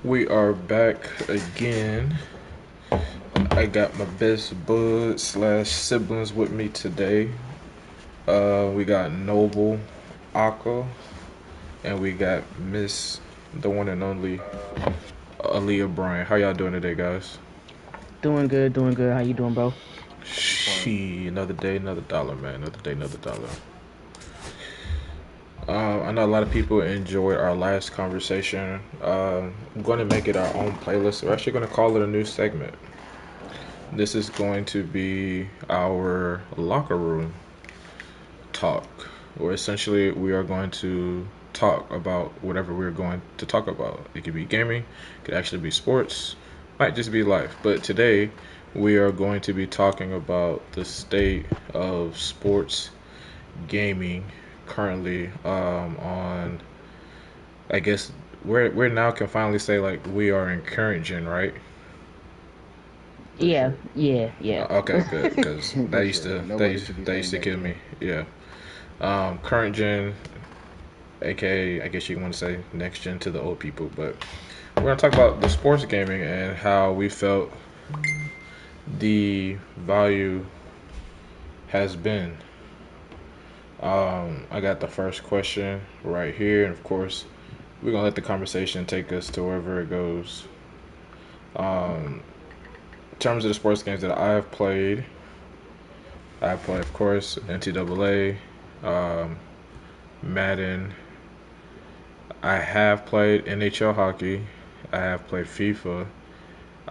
We are back again. I got my best bud slash siblings with me today. We got Noble, Akka, and we got Miss, the one and only Aaliyah Bryan. How y'all doing today, guys? Doing good, doing good. How you doing, bro? Fine. She, another day, another dollar, man. Another day, another dollar. I know a lot of people enjoyed our last conversation. I'm going to make it our own playlist. We're actually going to call it a new segment. This is going to be our locker room talk, where essentially we are going to talk about whatever we're going to talk about. It could be gaming, it could actually be sports, might just be life. But today we are going to be talking about the state of sports gaming currently on, I guess, we're now can finally say like we are in current gen, right? For Yeah, sure. yeah. Okay, good, because that For used sure. to Nobody should be that saying used to next kill gen. me. Yeah. Current gen, aka I guess you want to say next gen to the old people, but we're gonna talk about the sports gaming and how we felt the value has been. I got the first question right here, and of course, we're gonna let the conversation take us to wherever it goes. In terms of the sports games that I have played, I play, of course, NCAA, um, Madden. I have played NHL hockey. I have played FIFA.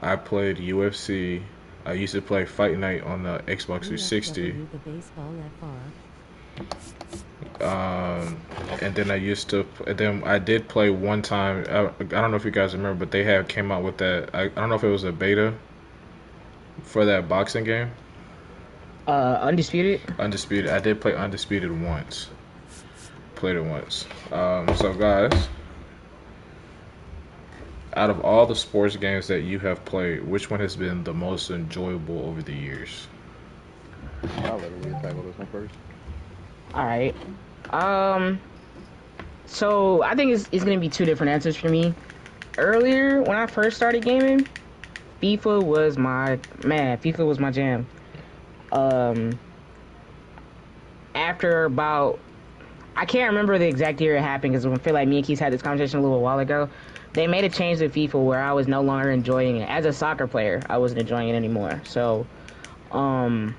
I played UFC. I used to play Fight Night on the Xbox 360. VFW the baseball FR. Um, and then and then I did play one time. I don't know if you guys remember, but they had came out with that. I don't know if it was a beta for that boxing game, Undisputed. Undisputed. I did play Undisputed once. Played it once. So guys, out of all the sports games that you have played, which one has been the most enjoyable over the years? I'll let Aaliyah tackle this one first. All right. Um. So I think it's gonna be two different answers for me. Earlier, when I first started gaming, FIFA was my man. FIFA was my jam. Um. After about, I can't remember the exact year it happened because I feel like me and Keith had this conversation a little while ago. They made a change to FIFA where I was no longer enjoying it as a soccer player. I wasn't enjoying it anymore. So, um,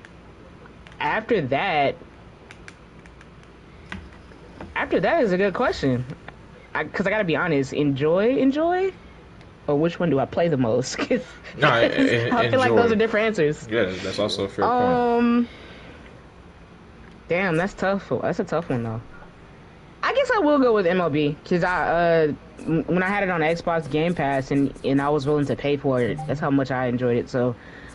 after that, After that is a good question. Because I gotta be honest, enjoy, or which one do I play the most? 'Cause No, I feel like those are enjoy. different answers. Yeah, that's also a fair point. Um, damn, that's tough. That's a tough one though. I guess I will go with MLB because when I had it on Xbox Game Pass and I was willing to pay for it. That's how much I enjoyed it. So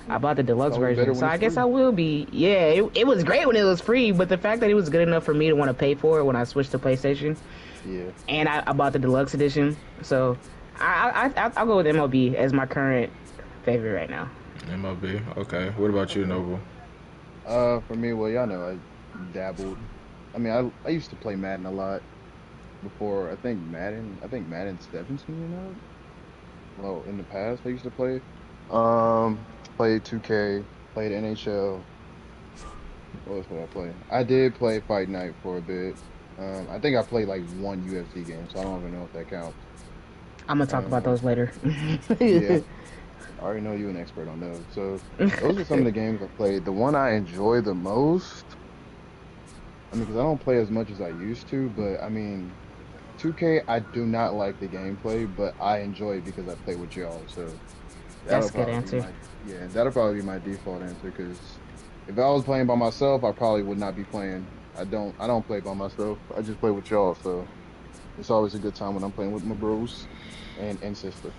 I bought the It's deluxe always better version. when So it's I guess free. I will be. Yeah, it was great when it was free, but the fact that it was good enough for me to want to pay for it when I switched to PlayStation, Yeah. and I bought the deluxe edition. So I'll go with MLB as my current favorite right now. MLB. Okay. What about you, Okay. Noble? For me, well, y'all know I dabbled. I mean, I used to play Madden a lot before. I think Madden 17 and up. Well, in the past, I used to play. Played 2K, played NHL. What else would I play? I did play Fight Night for a bit. I think I played like one UFC game, so I don't even know if that counts. I'm gonna talk about Um, those later. yeah, I already know you're an expert on those. So those are some of the games I played. The one I enjoy the most, I mean, because I don't play as much as I used to, but I mean, 2K, I do not like the gameplay, but I enjoy it because I play with y'all. So That's that'll a good probably be answer. that'll probably be my default answer. Because if I was playing by myself, I probably would not be playing. I don't play by myself. I just play with y'all. So it's always a good time when I'm playing with my bros and sister.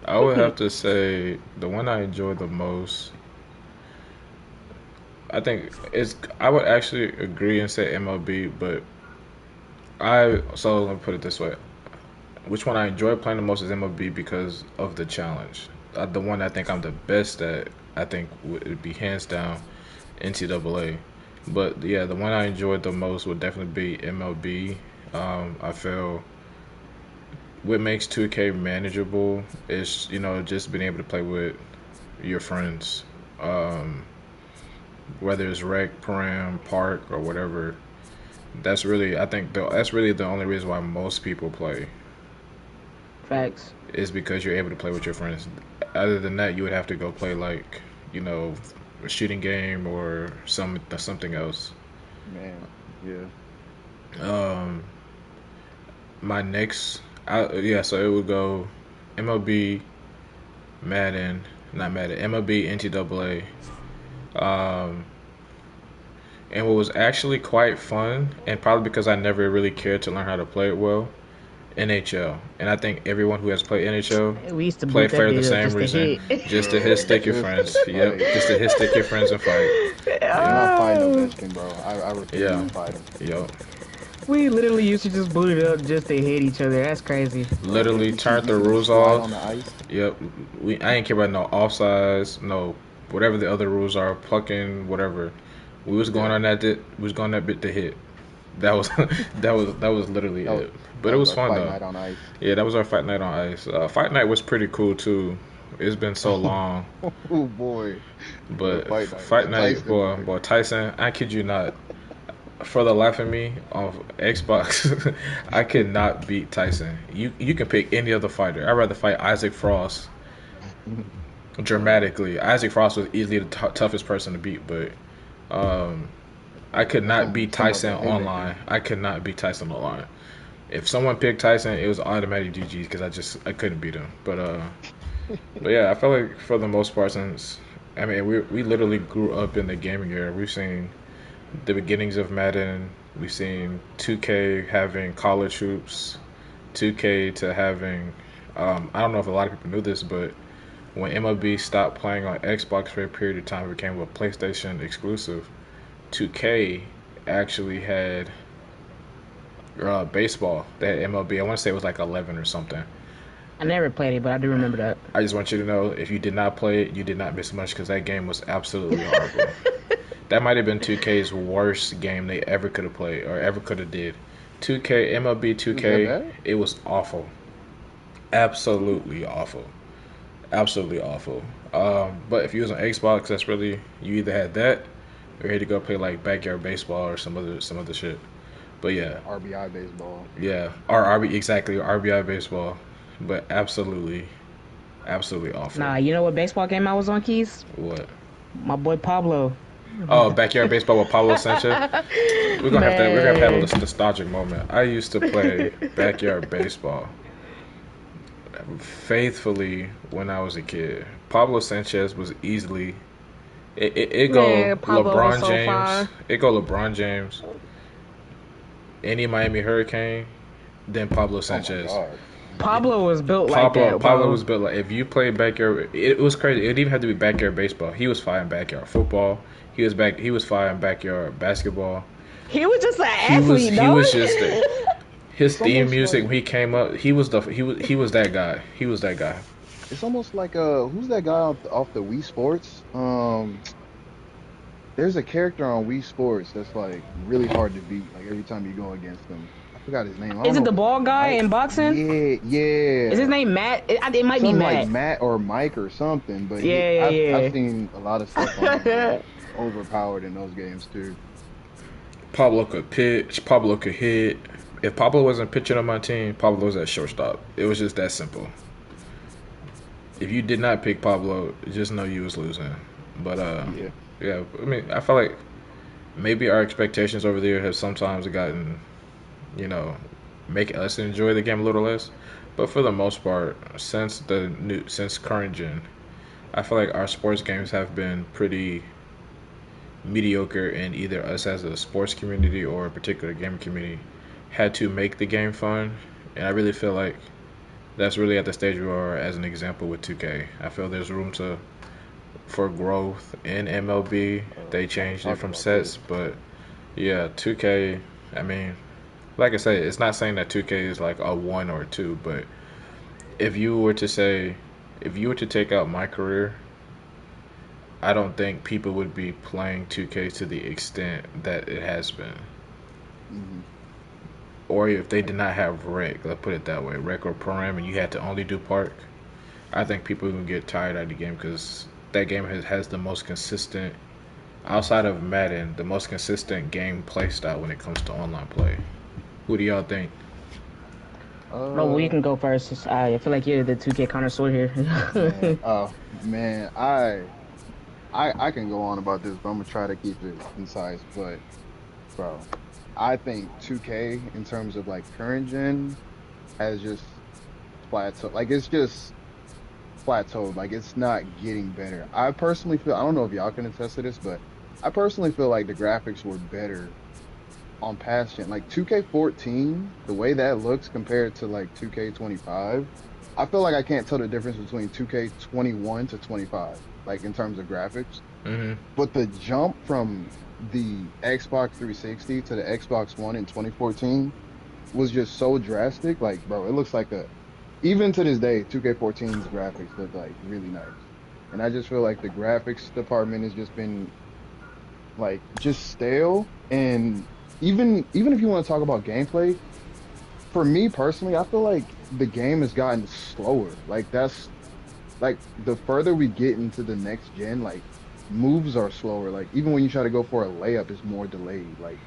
I would have to say the one I enjoy the most. I think is I would actually agree and say MLB, but let me put it this way: which one I enjoy playing the most is MLB because of the challenge. The one I think I'm the best at, I think would be hands down NCAA. But yeah, the one I enjoyed the most would definitely be MLB. I feel what makes 2K manageable is just being able to play with your friends, um, whether it's rec, pram, park, or whatever. That's really the only reason why most people play Facts. is because you're able to play with your friends. Other than that, you would have to go play like you know a shooting game or something else. Man, yeah. Um, my next, yeah, so it would go MLB, Madden, not Madden, MLB, NCAA. Um, and what was actually quite fun, and probably because I never really cared to learn how to play it well, NHL. And I think everyone who has played NHL We used to play boot that for the dude up same just to reason, hit. just to hit Bro, stick your just friends. to Yep, fight. just to hit stick your friends and fight. I'm Yep, not fighting Oh, Ovechkin, bro. I refuse yeah, to fight him. yep. we literally used to just boot it up just to hit each other. That's crazy. Bro, Literally turned you the see me rules slide on off. the ice? Yep, I ain't care about no offsides, no whatever the other rules are, plucking, whatever. We was going Yeah. on we was going that bit to hit. That was that was literally That was, it. But that it was was our fun fight though. night on ice. Yeah, that was our fight night on ice. Fight night was pretty cool too. It's been so long, Oh boy. Bro, but fight night. fight That night, Tyson boy, fight. boy, Tyson. I kid you not. For the life of me, on Xbox, I could not beat Tyson. You can pick any other fighter. I'd rather fight Isaac Frost Bro. dramatically. Isaac Frost was easily the toughest person to beat, but um, I could That's not beat some of Tyson a online. haymaker. I could not beat Tyson online. If someone picked Tyson, it was automatic GG because I couldn't beat him. But yeah, I feel like for the most part, since I mean we literally grew up in the gaming era. We've seen the beginnings of Madden. We've seen 2K having college hoops, 2K to having. I don't know if a lot of people knew this, but when MLB stopped playing on Xbox for a period of time, it became a PlayStation exclusive. 2K actually had baseball. They had MLB. I want to say it was like 11 or something. I never played it, but I do remember that. I just want you to know if you did not play it, you did not miss much because that game was absolutely horrible. That might have been 2K's worst game they ever could have played or ever could have did. 2K MLB It was that 2K, bad? it was awful. Absolutely awful. Absolutely awful. But if you was on Xbox, that's really you either had that or you had to go play like backyard baseball or some other shit. But yeah, RBI baseball. yeah, or RB exactly RBI baseball, but absolutely awful. Nah, you know what baseball game I was on, Keys? What? My boy Pablo. Oh, backyard baseball with Pablo Sanchez. We're gonna have Man. a nostalgic moment. I used to play backyard baseball faithfully when I was a kid. Pablo Sanchez was easily it go Man, Pablo was LeBron so James. fine. It go LeBron James, any Miami Hurricane, then Pablo Oh my Sanchez. God. Pablo was built like Pablo that, Pablo bro. was built like if you play backyard, it was crazy. It didn't even have to be backyard baseball. He was fine backyard football. He was fine backyard basketball. He was just an He athlete, no? was just his It's theme almost music like when he came up. He was that guy. He was that guy. it's almost like who's that guy off the Wii Sports? There's a character on Wii Sports that's like really hard to beat. Like every time you go against him, I forgot his name. I don't Is know it the if it's ball guy Mike. in boxing? Yeah, Is his yeah. name Matt? It might be Something like Matt. Matt or Mike or something. But Yeah, I've yeah, seen a lot of stuff on him where yeah. he's overpowered in those games too. Pablo could pitch. Pablo could hit. If Pablo wasn't pitching on my team, Pablo was at shortstop. It was just that simple. If you did not pick Pablo, just know you was losing. But Yeah. yeah. I mean, I feel like maybe our expectations over there have sometimes gotten, you know, make us enjoy the game a little less. But for the most part, since current gen, I feel like our sports games have been pretty mediocre, and either us as a sports community or a particular gaming community had to make the game fun. And I really feel like that's really at the stage we are as an example with 2K. I feel there's room to for growth in MLB. They I want to changed it talk from about this. sets, but yeah, 2K. I mean, like I say, it's not saying that 2K is like a one or a two, but if you were to say, if you were to take out my career, I don't think people would be playing 2K to the extent that it has been. Hmm. or if they did not have rec, let's put it that way, rec or program, and you had to only do park, I think people would get tired of the game because that game has the most consistent, outside of Madden, the most consistent game play style when it comes to online play. What do y'all think? Bro, well, you can go first. I feel like you're the 2K connoisseur here. Man, oh man, I can go on about this, but I'm gonna try to keep it concise. But bro, I think 2K in terms of like current gen has just plateaued. Like it's just plateaued. Like it's not getting better. I personally feel, I don't know if y'all can attest to this, but I personally feel like the graphics were better on past gen. Like 2K14, the way that looks compared to like 2K25, I feel like I can't tell the difference between 2K21 to 25, like in terms of graphics. Hmm. But the jump from the Xbox 360 to the Xbox One in 2014 was just so drastic. Like, bro, it looks like a, even to this day, 2K14's graphics look like really nice. And I just feel like the graphics department has just been like just stale. And even if you want to talk about gameplay, for me personally, I feel like the game has gotten slower. Like that's like the further we get into the next gen, like moves are slower. Like even when you try to go for a layup, it's more delayed. Like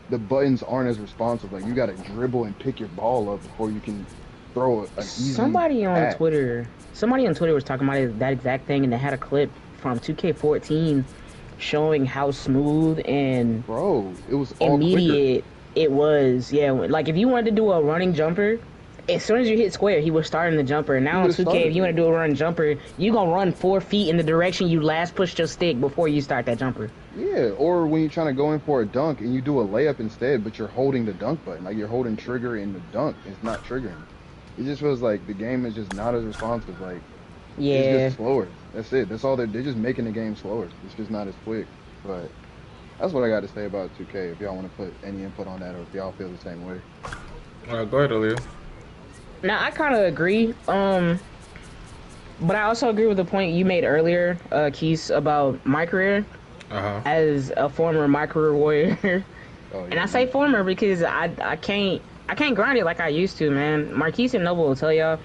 the buttons aren't as responsive. Like you got to dribble and pick your ball up before you can throw an easy Somebody on pass. Somebody on Twitter was talking about that exact thing, and they had a clip from 2K14 showing how smooth and Bro, it was all quicker. immediate it was. Yeah, like if you wanted to do a running jumper, as soon as you hit square, he was starting the jumper. And now on would've 2K, started if you want it. to do a run jumper, you gonna run 4 feet in the direction you last pushed your stick before you start that jumper. Yeah, or when you're trying to go in for a dunk and you do a layup instead, but you're holding the dunk button, like you're holding trigger in the dunk, it's not triggering. It just feels like the game is just not as responsive. Like it's Yeah. just slower. That's it. That's all they're just making the game slower. It's just not as quick. But that's what I got to say about 2K. If y'all want to put any input on that, or if y'all feel the same way. Go ahead, Aaliyah. Now I kind of agree. But I also agree with the point you made earlier, Keith, about my career Uh-huh. as a former my career warrior. Oh And yeah. I say former because I can't grind it like I used to, man. Marquise and Noble will tell y'all,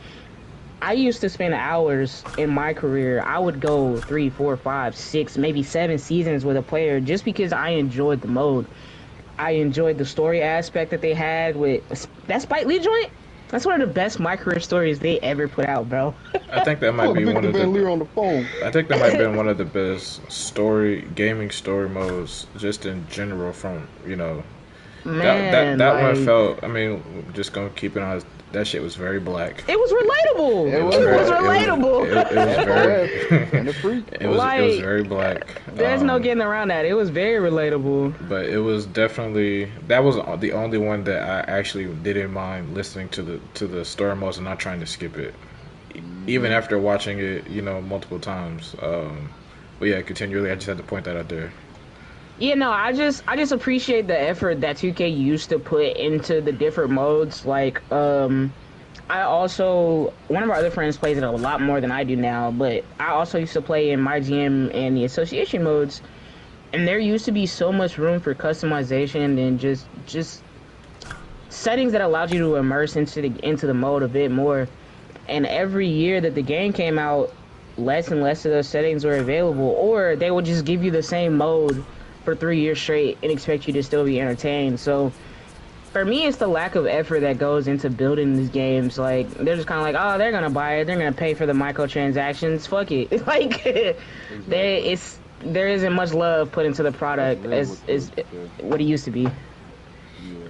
I used to spend hours in my career. I would go 3, 4, 5, 6, maybe 7 seasons with a player just because I enjoyed the mode. I enjoyed the story aspect that they had with that Spike Lee joint. That's one of the best my career stories they ever put out, bro. I think that might Oh, be one Victor of Van Leer the. on the phone. I think that might have been one of the best gaming story modes, just in general. From Man, that one like, felt. I mean, just gonna keep it on. That shit was very black. it was relatable. It It was was, very- relatable. It was very. And the freak. It was Like, very black. There's no getting around that. It was very relatable. But it was definitely that was the only one that I actually didn't mind listening to the story modes and not trying to skip it, even after watching it, multiple times. But yeah, continually, I just had to point that out there. Yeah, no, I just appreciate the effort that 2K used to put into the different modes. Like, I also, one of our other friends plays it a lot more than I do now, but I also used to play in my GM and the association modes, and there used to be so much room for customization and just settings that allowed you to immerse into the mode a bit more. And every year that the game came out, less and less of those settings were available, or they would just give you the same mode for 3 years straight and expect you to still be entertained. So for me, it's the lack of effort that goes into building these games. Like, they're just kind of like, oh, they're gonna buy it, they're gonna pay for the microtransactions, fuck it. It's like there isn't much love put into the product That's really as what it is, what it used to be.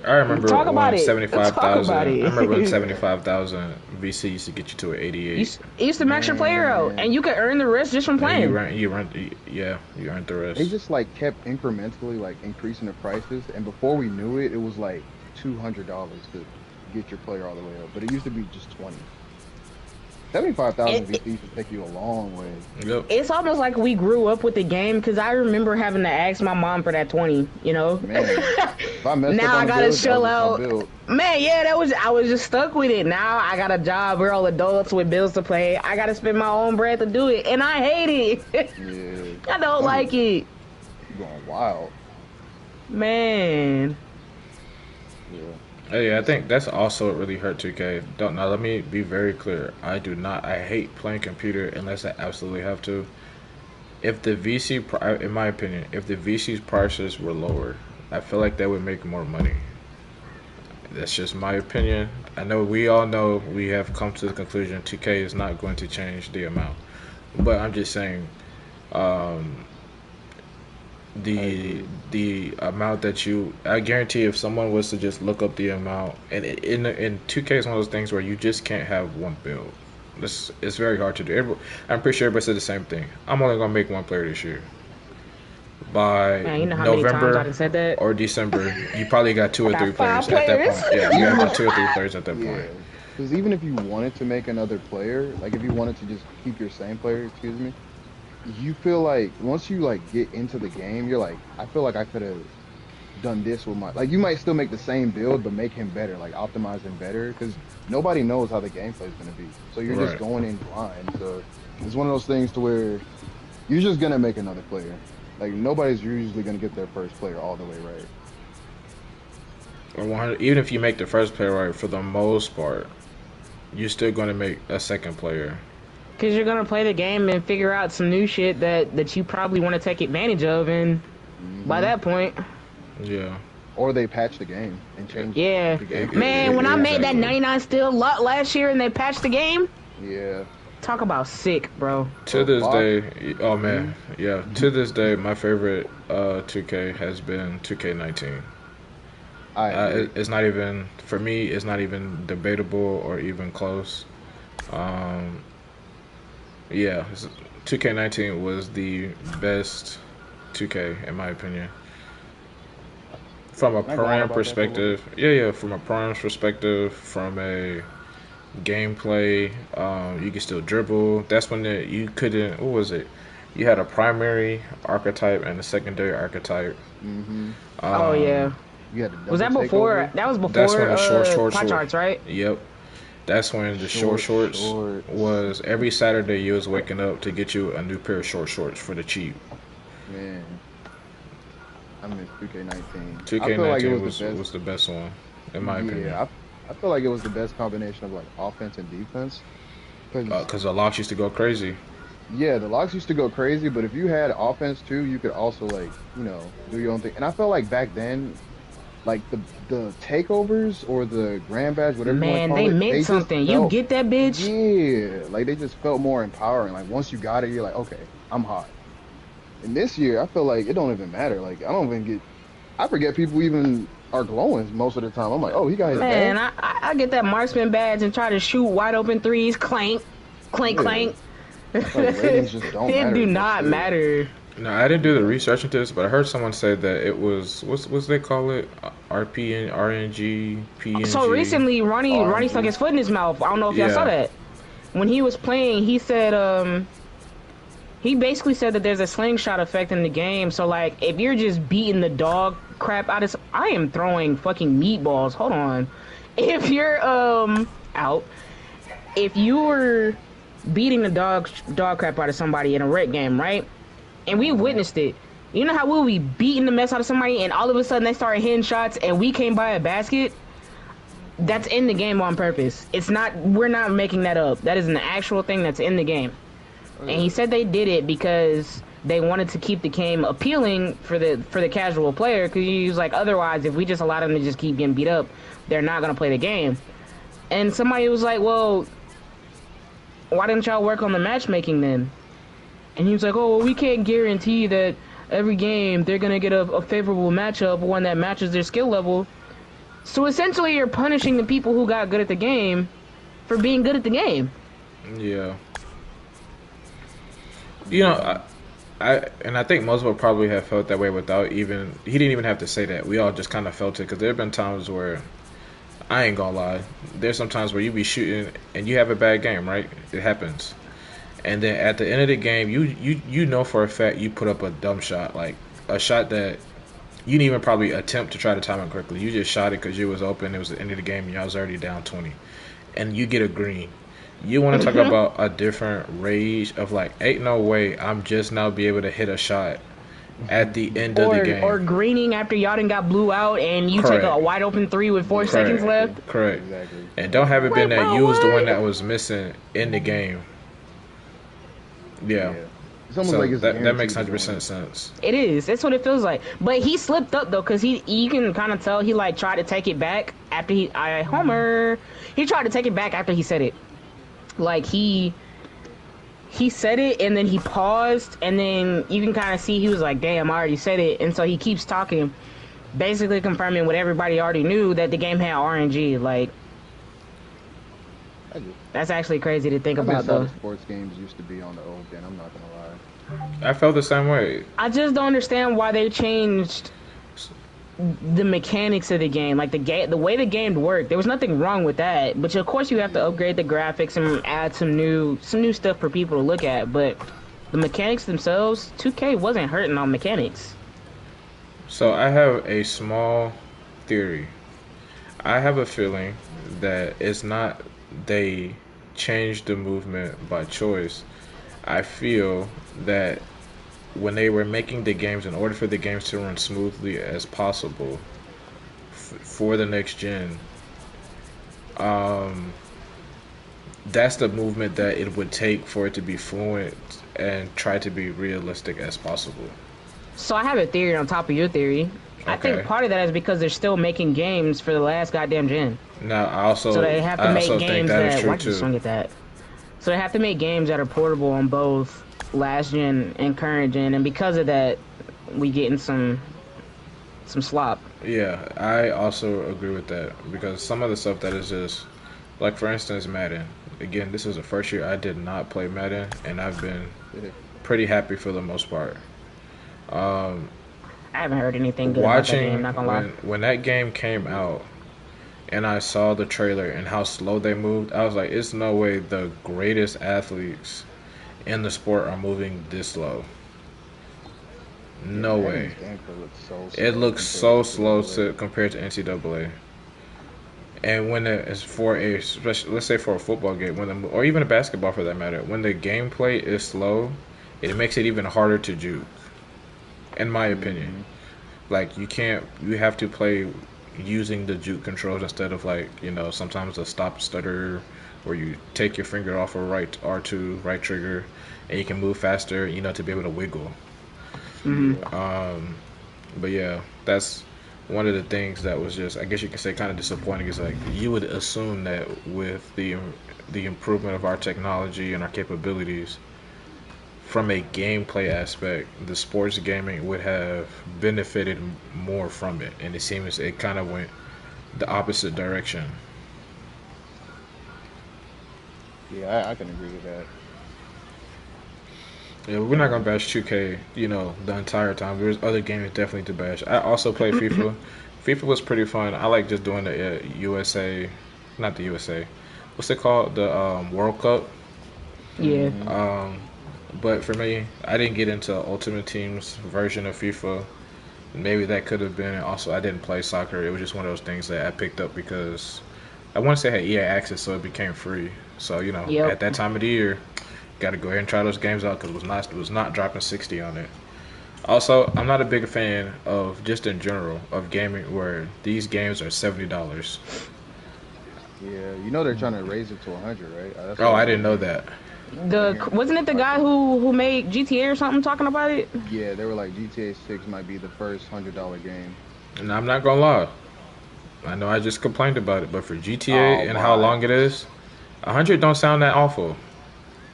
I remember Talk about when it. 75,000. Talk about it. I remember when 75,000 VC used to get you to an 88. It used to max your player out, Man. and you could earn the rest just from And playing. you earned the rest. They just like kept incrementally like increasing the prices, and before we knew it, it was like $200 to get your player all the way up. But it used to be just 20. 75,000 VC should take you a long way. Yep. It's almost like we grew up with the game, because I remember having to ask my mom for that 20, you know? Man, if I messed Now up I on gotta bills, shell that was out. my bill. Man, yeah, I was just stuck with it. Now I got a job, we're all adults with bills to pay. I gotta spend my own bread to do it, and I hate it. Yeah, I don't like it. you're going wild. Man. Yeah. Yeah, I It's, think that's also what really hurt 2K. Don't now. Let me be very clear. I do not. I hate playing computer unless I absolutely have to. If the in my opinion, if the VC's prices were lower, I feel like they would make more money. That's just my opinion. I know we all know we have come to the conclusion 2K is not going to change the amount, but I'm just saying um, I the agree. the amount that I guarantee if someone was to just look up the amount, and in 2K is one of those things where you just can't have one build. It's very hard to do. I'm pretty sure everybody said the same thing. I'm only gonna make one player this year. By Man, you know how many times I November done said that? or December, you probably got two I or got three five players at that players. point. Yeah, you have Even about if, two or three players at that point. yeah, because even if you wanted to make another player, like if you wanted to just keep your same player, excuse me, you feel like once you like get into the game, you're like, I feel like I could have done this with my like you might still make the same build but make him better, like optimize him better because nobody knows how the gameplay is going to be. So you're just Right. going in blind. So it's one of those things to where you're just going to make another player. Like nobody's usually going to get their first player all the way right. Or 100, even if you make the first player right, for the most part, you're still going to make a second player. Because you're going to play the game and figure out some new shit that you probably want to take advantage of. And by Hmm. that point, Yeah, Or they patch the game and change yeah. the gameplay to Man, make when it I more made that exactly. realistic. 99 still lot last year and they patched the game, Yeah. talk about sick, bro. To Bro, this lock. day, oh man, Hmm. yeah. To this day, my favorite 2K has been 2K19. I agree. It's not even for me. It's not even debatable or even close. Um, yeah, 2K19 was the best 2K in my opinion. From a Can I go on param about that for a little bit? perspective, yeah. From a param perspective, from a gameplay, you can still dribble. That's when you couldn't. What was it? You had a primary archetype and a secondary archetype. Hmm. Oh, Um, yeah. You had the Was double that before? takeover. That was that's before when the short shorts pie were. charts, right? Yep. That's when the short Short shorts shorts. was every Saturday you was waking up to get you a new pair of short shorts for the cheap. Man, I miss 2K19. I feel like it 2K19 was the was best. the best one, in my opinion, Yeah, I feel like it was the best combination of like offense and defense. Because because the locks used to go crazy. yeah, the locks used to go crazy, but if you had offense too, you could also like do your own thing. And I felt like back then, like the takeovers or the grand badge, whatever you want to Man, call they it, meant they just something. You felt get that bitch? yeah, like they just felt more empowering. Like once you got it, you're like, okay, I'm hot. And this year, I feel like it don't even matter. Like I don't even get. I forget people even are glowing most of the time. I'm like, oh, he got his Man, badge. I get that marksman badge and try to shoot wide open threes. Clank, clank, Yeah, clank. I feel like ratings just don't It matter do as much not too. matter. No, I didn't do the research into this, but I heard someone say that it was what's they call it, RPN, RNG, So PNG. recently, Ronnie stuck RNG. his foot in his mouth. I don't know if y'all saw Yeah, that. When he was playing, he said he basically said that there's a slingshot effect in the game. So like, if you're just beating the dog crap out of, I am throwing fucking meatballs. Hold on. If you're out, if you were beating the dog crap out of somebody in a rec game, right? And we Uh-huh. witnessed it. You know how we'll be beating the mess out of somebody, and all of a sudden they start hitting shots, and we came by a basket. That's in the game on purpose. It's not. We're not making that up. That is an actual thing that's in the game. Oh And he yeah. said they did it because they wanted to keep the game appealing for the casual player. Because he was like, otherwise, if we just allow them to just keep getting beat up, they're not gonna play the game. And somebody was like, well, why didn't y'all work on the matchmaking then? And he was like, oh, well, we can't guarantee that every game they're gonna get a favorable matchup, one that matches their skill level. So essentially, you're punishing the people who got good at the game for being good at the game. yeah. You know, Yeah. I think most people probably have felt that way without even he didn't even have to say that. We all just kind of felt it because there have been times where I ain't gonna lie. There's some times where you be shooting and you have a bad game, right? It happens. And then at the end of the game, you know for a fact you put up a dumb shot, like a shot that you didn't even probably attempt to try to time it correctly. You just shot it because you was open. It was the end of the game, and y'all was already down 20, and you get a green. You want to talk about a different rage of like, ain't no way I'm just now be able to hit a shot at the end of the or game. greening after y'all done got blew out and you take a Correct. wide open three with 4 seconds Correct. left. Correct. Exactly. And don't have it been Like, that bro, you was the one what? that was missing in the game. Yeah. Yeah. It's almost So like it's that makes guaranteed to 100% win. sense. It is. That's what it feels like. But he slipped up though, cause you can kind of tell he like tried to take it back after Homer. He tried to take it back after he said it. Like he said it and then he paused and then you can kind of see he was like, "Damn, I already said it," and so he keeps talking, basically confirming what everybody already knew, that the game had RNG. Like I just, that's actually crazy to think I about miss how though. the sports games used to be on the old gen. I'm not gonna lie. I felt the same way. I just don't understand why they changed the mechanics of the game, like the way the game worked. There was nothing wrong with that, but of course you have to upgrade the graphics and add some new stuff for people to look at. But the mechanics themselves, 2K wasn't hurting on mechanics. So I have a small theory. I have a feeling that it's not they changed the movement by choice. I feel that when they were making the games, in order for the games to run smoothly as possible for the next gen, um, that's the movement that it would take for it to be fluent and try to be realistic as possible. So I have a theory on top of your theory. I Okay. think part of that is because they're still making games for the last goddamn gen. Now, So they have to I make also think games that is that. true Why did you too. swing at that? So they have to make games that are portable on both last gen and current gen, and because of that, we getting some slop. Yeah, I also agree with that because some of the stuff that is just like, for instance, Madden. Again, this was the first year I did not play Madden, and I've been Yeah. pretty happy for the most part. Um, I haven't heard anything good about that game. Watching Not gonna lie. when that game came out, and I saw the trailer and how slow they moved, I was like, "It's no way the greatest athletes in the sport are moving this slow. No way." Madden's gameplay looks so It slow looks so slow NCAA. compared to NCAA. And when it's for a, especially, let's say for a football game, or even a basketball for that matter, when the gameplay is slow, it makes it even harder to juke. In my opinion, like you have to play using the juke controls instead of, like, sometimes a stop stutter where you take your finger off of right R2 right trigger and you can move faster, to be able to wiggle. But yeah, that's one of the things that was just, I guess you could say, kind of disappointing. Is like you would assume that with the improvement of our technology and our capabilities, from a gameplay aspect, the sports gaming would have benefited more from it, and it seems it kind of went the opposite direction. Yeah, I can agree with that. Yeah, we're not gonna bash 2K, the entire time. There's other games definitely to bash. I also play FIFA. FIFA was pretty fun. I like just doing the USA, not the USA. What's it called? The World Cup. Yeah. But for me, I didn't get into Ultimate Team's version of FIFA. Maybe that could have been. Also, I didn't play soccer. It was just one of those things that I picked up because I want to say I had EA access, so it became free. So Yep. at that time of the year, got to go ahead and try those games out because it was not dropping 60 on it. Also, I'm not a big fan of, just in general, of gaming where these games are $70. Yeah, they're trying to raise it to 100, right? That's Oh, what I didn't know that. Wasn't it the guy who made GTA or something talking about it? Yeah, they were like GTA 6 might be the first $100 game. And I'm not gonna lie. I know I just complained about it, but for GTA Oh, and how my. long it is, 100 don't sound that awful.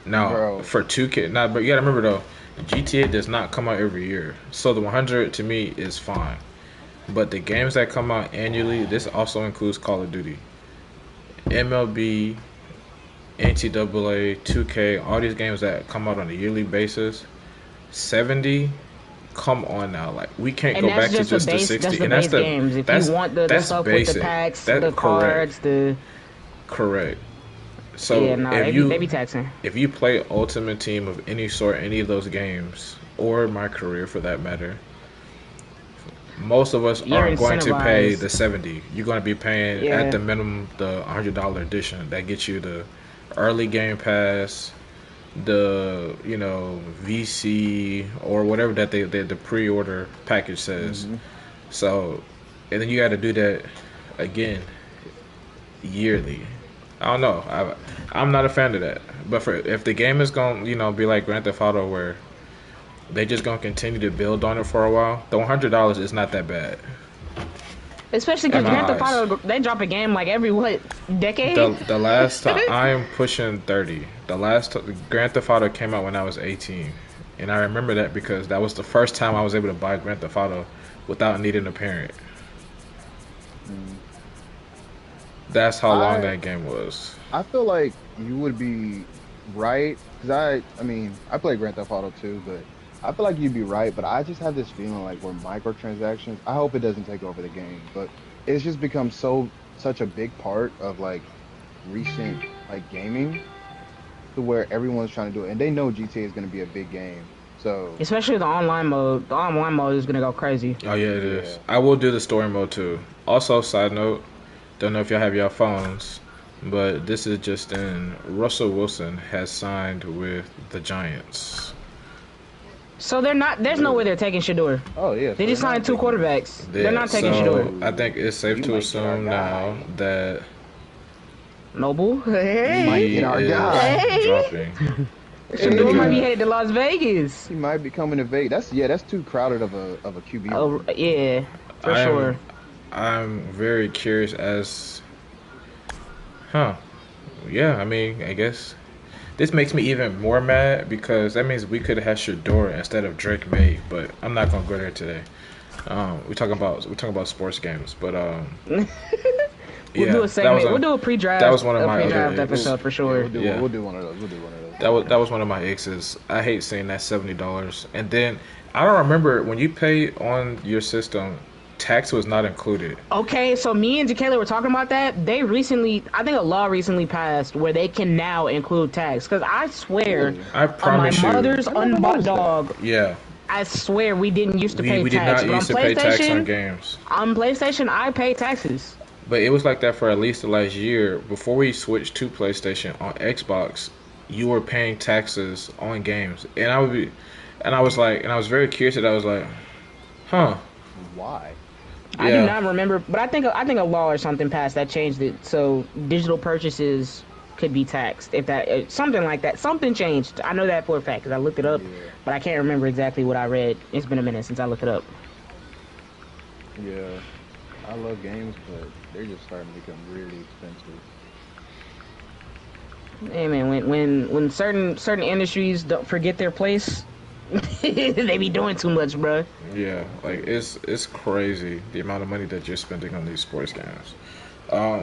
Now, Bro. for 2K, now, but you gotta remember though, GTA does not come out every year, so the 100 to me is fine. But the games that come out annually, this also includes Call of Duty, MLB, NCAA, 2K, all these games that come out on a yearly basis, 70. Come on now, like we can't And go back that's to just the just the base. 60, That's the and that's base the games. If that's you want the that's stuff basic. with the packs, That the cards, correct, correct. So yeah, no, they be taxing. if you play Ultimate Team of any sort, any of those games, or my career for that matter, most of us You're aren't going to pay incentivized. the 70. You're going to be paying Yeah. at the minimum the $100 edition that gets you the early game pass, the VC or whatever that the pre-order package says. Hmm. So, and then you got to do that again yearly. I don't know. I'm not a fan of that. But for if the game is going, be like Grand Theft Auto, where they just gonna continue to build on it for a while, the $100 is not that bad Especially in because my Grand Theft eyes. Auto, they drop a game like every what decade? The last time I am pushing 30. The last Grand Theft Auto came out when I was 18, and I remember that because that was the first time I was able to buy Grand Theft Auto without needing a parent. Mm. That's how long I that game was. I feel like you would be right because I mean I play Grand Theft Auto too, but I feel like you'd be right. But I just have this feeling like where microtransactions. I hope it doesn't take over the game, but it's just become such a big part of like recent like gaming to where everyone's trying to do it, and they know GTA is going to be a big game. So Especially the online mode. The online mode is gonna go crazy. Oh yeah, it yeah, is. I will do the story mode too. Also, side note, don't know if y'all have your phones, but this is just in. Russell Wilson has signed with the Giants. So they're not. There's no way they're taking Shador. oh yeah, They so just they're not signed two taking it. quarterbacks. They're Yeah, not taking Shador. so I think it's safe We to might get our assume now guy. that Noble. We might Hey. get he our is guy. Hey. dropping. Shador might be Yeah. headed to Las Vegas. He might be coming to Vegas. That's too crowded of a QB Oh room. yeah, for I'm sure. I'm very curious as, huh? Yeah, I mean, I guess this makes me even more mad because that means we could have had Shador instead of Drake May, but I'm not gonna go there today. We're talking about sports games, but We'll do yeah, a segment. We'll do a that was one of my other pre-draft icks. episode for Yeah, sure. Yeah, we'll do one of those. We'll do one of those. that was one of my exes. I hate seeing that $70, and then I don't remember when you pay on your system, tax was not included. Okay, so me and Jacayla were talking about that. They recently, I think a law recently passed where they can now include tax. Because I swear, Really? I on my promise you, mother's I never unbought noticed that. dog, yeah, I swear we didn't used to pay we did tax. not But used to pay tax on games. on PlayStation, I pay taxes. But it was like that for at least the last year. Before we switched to PlayStation on Xbox, you were paying taxes on games, and I was like, and I was very curious. That I was like, huh, Why? I do yeah, not remember, but I think a law or something passed that changed it so digital purchases could be taxed if that something like that. Something changed. I know that for a fact because I looked it up, Yeah, but I can't remember exactly what I read. It's been a minute since I looked it up. yeah. I love games, but they're just starting to become really expensive. Hey man, when certain industries don't forget their place, they be doing too much, bruh. yeah. Like it's crazy the amount of money that you're spending on these sports games.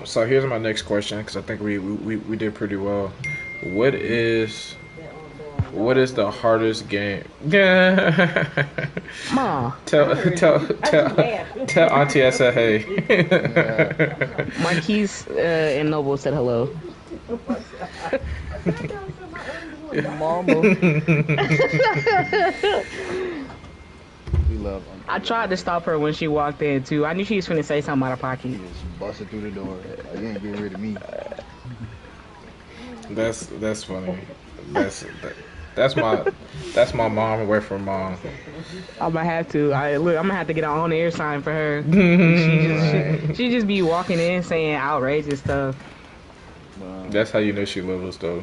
So here's my next question because I think we did pretty well. What is what is the hardest game? Yeah. Ma, Tell Auntie I said Yeah. hey. Marquise and Noble said hello. Mama, we love I Uncle tried to Will. stop her when she walked in too. I knew she was finna say something out of pocket. He just busted through the door. Like, you ain't getting rid of me. That's funny. That's my that's my mom away from mom. I'm gonna have to. I'm gonna have to get an on-air sign for her. Right. She just be walking in saying outrageous stuff. That's how you know she loves us though.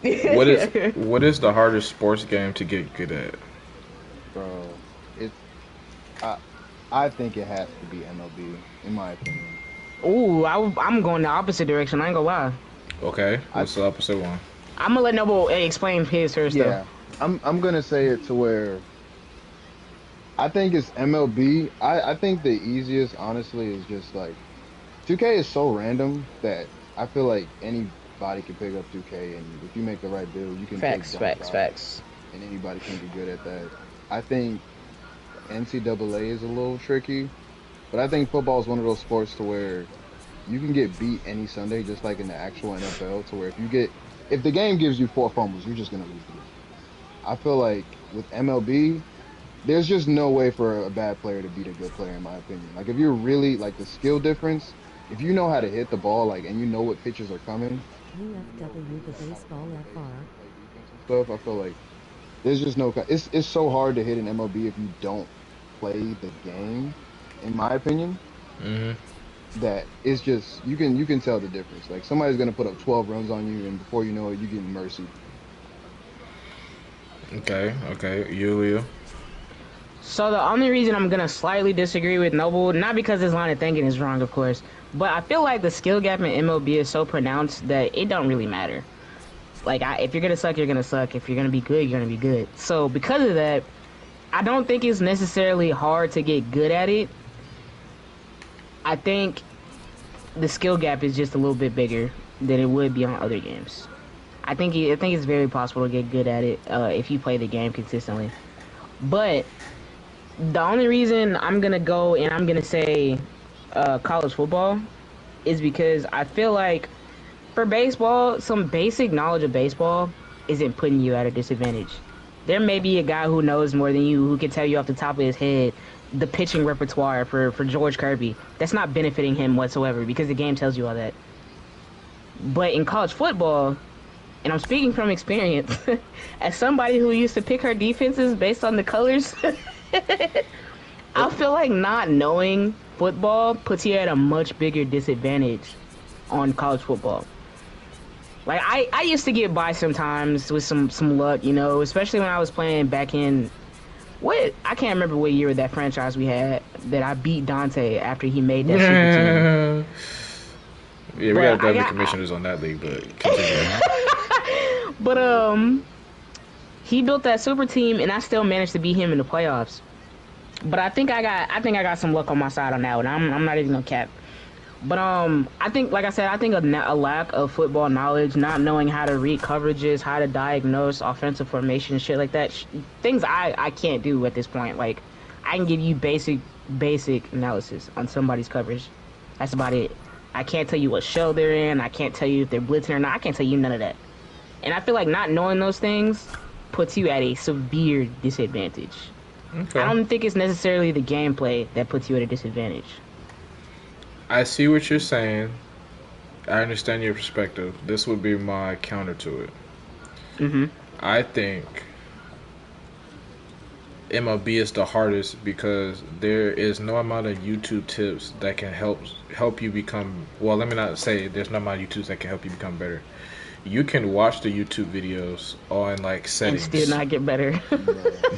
What is the hardest sports game to get good at? Bro, it's I I think it has to be MLB in my opinion. Ooh, I'm going the opposite direction. I ain't gonna lie. Okay, what's the opposite one? I'm gonna let Noble explain his first Yeah, I'm gonna say it to where I think it's MLB. I think the easiest, honestly, is just like 2K is so random that I feel like anybody can pick up 2K, and if you make the right build, you can take jump shots, Facts. and anybody can be good at that. I think NCAA is a little tricky, but I think football is one of those sports to where you can get beat any Sunday, just like in the actual NFL. To where if the game gives you 4 fumbles, you're just gonna lose the game. I feel like with MLB, there's just no way for a bad player to beat a good player, in my opinion. Like if you're really like the skill difference, if you know how to hit the ball, like and you know what pitches are coming, UFW the baseball FR. stuff, I feel like there's just no. It's so hard to hit an MLB if you don't play the game, in my opinion. Hmm. That it's just you can tell the difference. Like somebody's gonna put up 12 runs on you, and before you know it, you getting mercy. Okay, okay. Yulia. So the only reason I'm gonna slightly disagree with Noble, not because his line of thinking is wrong, of course, but I feel like the skill gap in MLB is so pronounced that it don't really matter. Like, if you're gonna suck, you're gonna suck. If you're gonna be good, you're gonna be good. So because of that, I don't think it's necessarily hard to get good at it. I think the skill gap is just a little bit bigger than it would be on other games. I think it's very possible to get good at it if you play the game consistently. But the only reason I'm gonna go and I'm gonna say college football is because I feel like for baseball, some basic knowledge of baseball isn't putting you at a disadvantage. There may be a guy who knows more than you who can tell you off the top of his head the pitching repertoire for George Kirby. That's not benefiting him whatsoever because the game tells you all that. But in college football, and I'm speaking from experience, as somebody who used to pick her defenses based on the colors, I feel like not knowing football puts you at a much bigger disadvantage on college football. Like I used to get by sometimes with some luck, you know, especially when I was playing back in I can't remember what year of that franchise we had that I beat Dante after he made that super team. Yeah, we got the commissioners on that league, but continue. But he built that super team and I still managed to beat him in the playoffs. But I think I got some luck on my side on that one. I'm not even gonna cap. But I think, like I said, I think a lack of football knowledge, not knowing how to read coverages, how to diagnose offensive formation, shit like that, things I can't do at this point. Like, I can give you basic analysis on somebody's coverage. That's about it. I can't tell you what shell they're in. I can't tell you if they're blitzing or not. I can't tell you none of that. And I feel like not knowing those things puts you at a severe disadvantage. Okay. I don't think it's necessarily the gameplay that puts you at a disadvantage. I see what you're saying. I understand your perspective. This would be my counter to it. Mm-hmm. I think MLB is the hardest because there is no amount of YouTube tips that can help you become. Well, let me not say there's no amount of YouTubes that can help you become better. You can watch the YouTube videos on like settings and still not get better.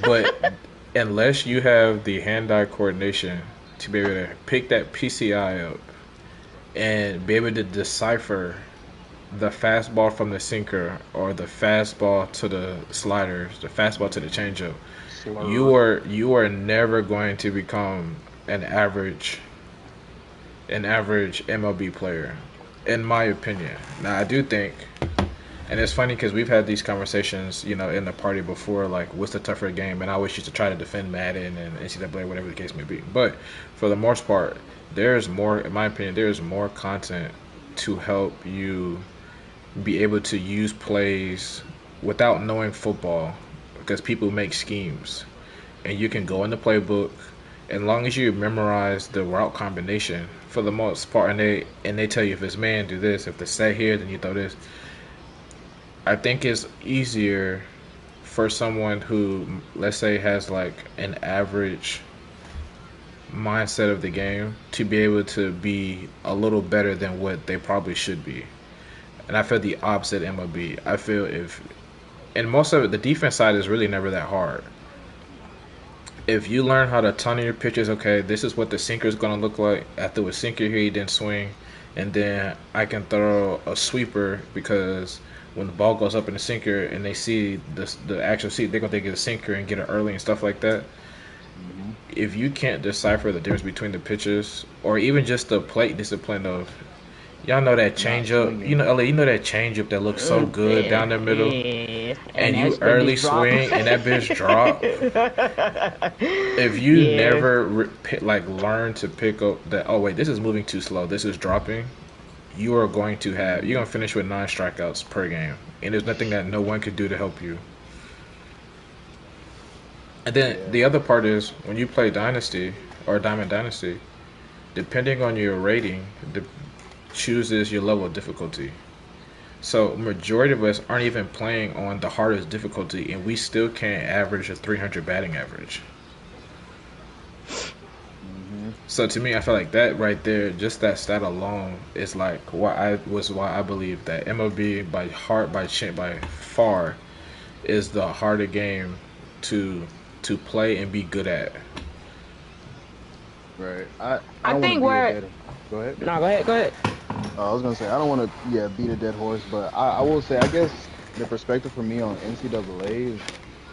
but unless you have the hand-eye coordination to be able to pick that PCI up and be able to decipher the fastball from the sinker or the fastball to the sliders, the fastball to the changeup, you are never going to become an average MLB player, in my opinion. Now I do think, and it's funny because we've had these conversations, you know, in the party before, like what's the tougher game, and I always used to try to defend Madden and NCAA, whatever the case may be. But for the most part, there's more, in my opinion, there's more content to help you be able to use plays without knowing football, because people make schemes, and you can go in the playbook, as long as you memorize the route combination for the most part, and they tell you if it's man, do this, if it's set here, then you throw this. I think it's easier for someone who, let's say, has like an average mindset of the game to be able to be a little better than what they probably should be. And I feel the opposite MLB. I feel and most of it, the defense side is really never that hard. If you learn how to tunnel your pitches, okay, this is what the sinker is going to look like. I threw a sinker here, he didn't swing, and then I can throw a sweeper because when the ball goes up in the sinker and they see the actual seat, they're going to think it's a sinker and get it early and stuff like that. Mm-hmm. If you can't decipher the difference between the pitches, or even just the plate discipline of, y'all know that changeup, you know that changeup that looks so good down the middle, and you early swing and that bitch drop. If you never learn to pick up that, oh wait, this is moving too slow, this is dropping, you're gonna finish with 9 strikeouts per game, and there's nothing that no one could do to help you. And then the other part is when you play Dynasty or Diamond Dynasty, depending on your rating, chooses your level of difficulty. So majority of us aren't even playing on the hardest difficulty, and we still can't average a 300 batting average. Hmm. So to me, I feel like that right there, just that stat alone, is like why I believe that MLB by far is the harder game to play and be good at. Right. I I don't want to think beat a where. dead. Go ahead. No, go ahead. Go ahead. I was gonna say I don't want to beat a dead horse, but I will say I guess the perspective for me on NCAA is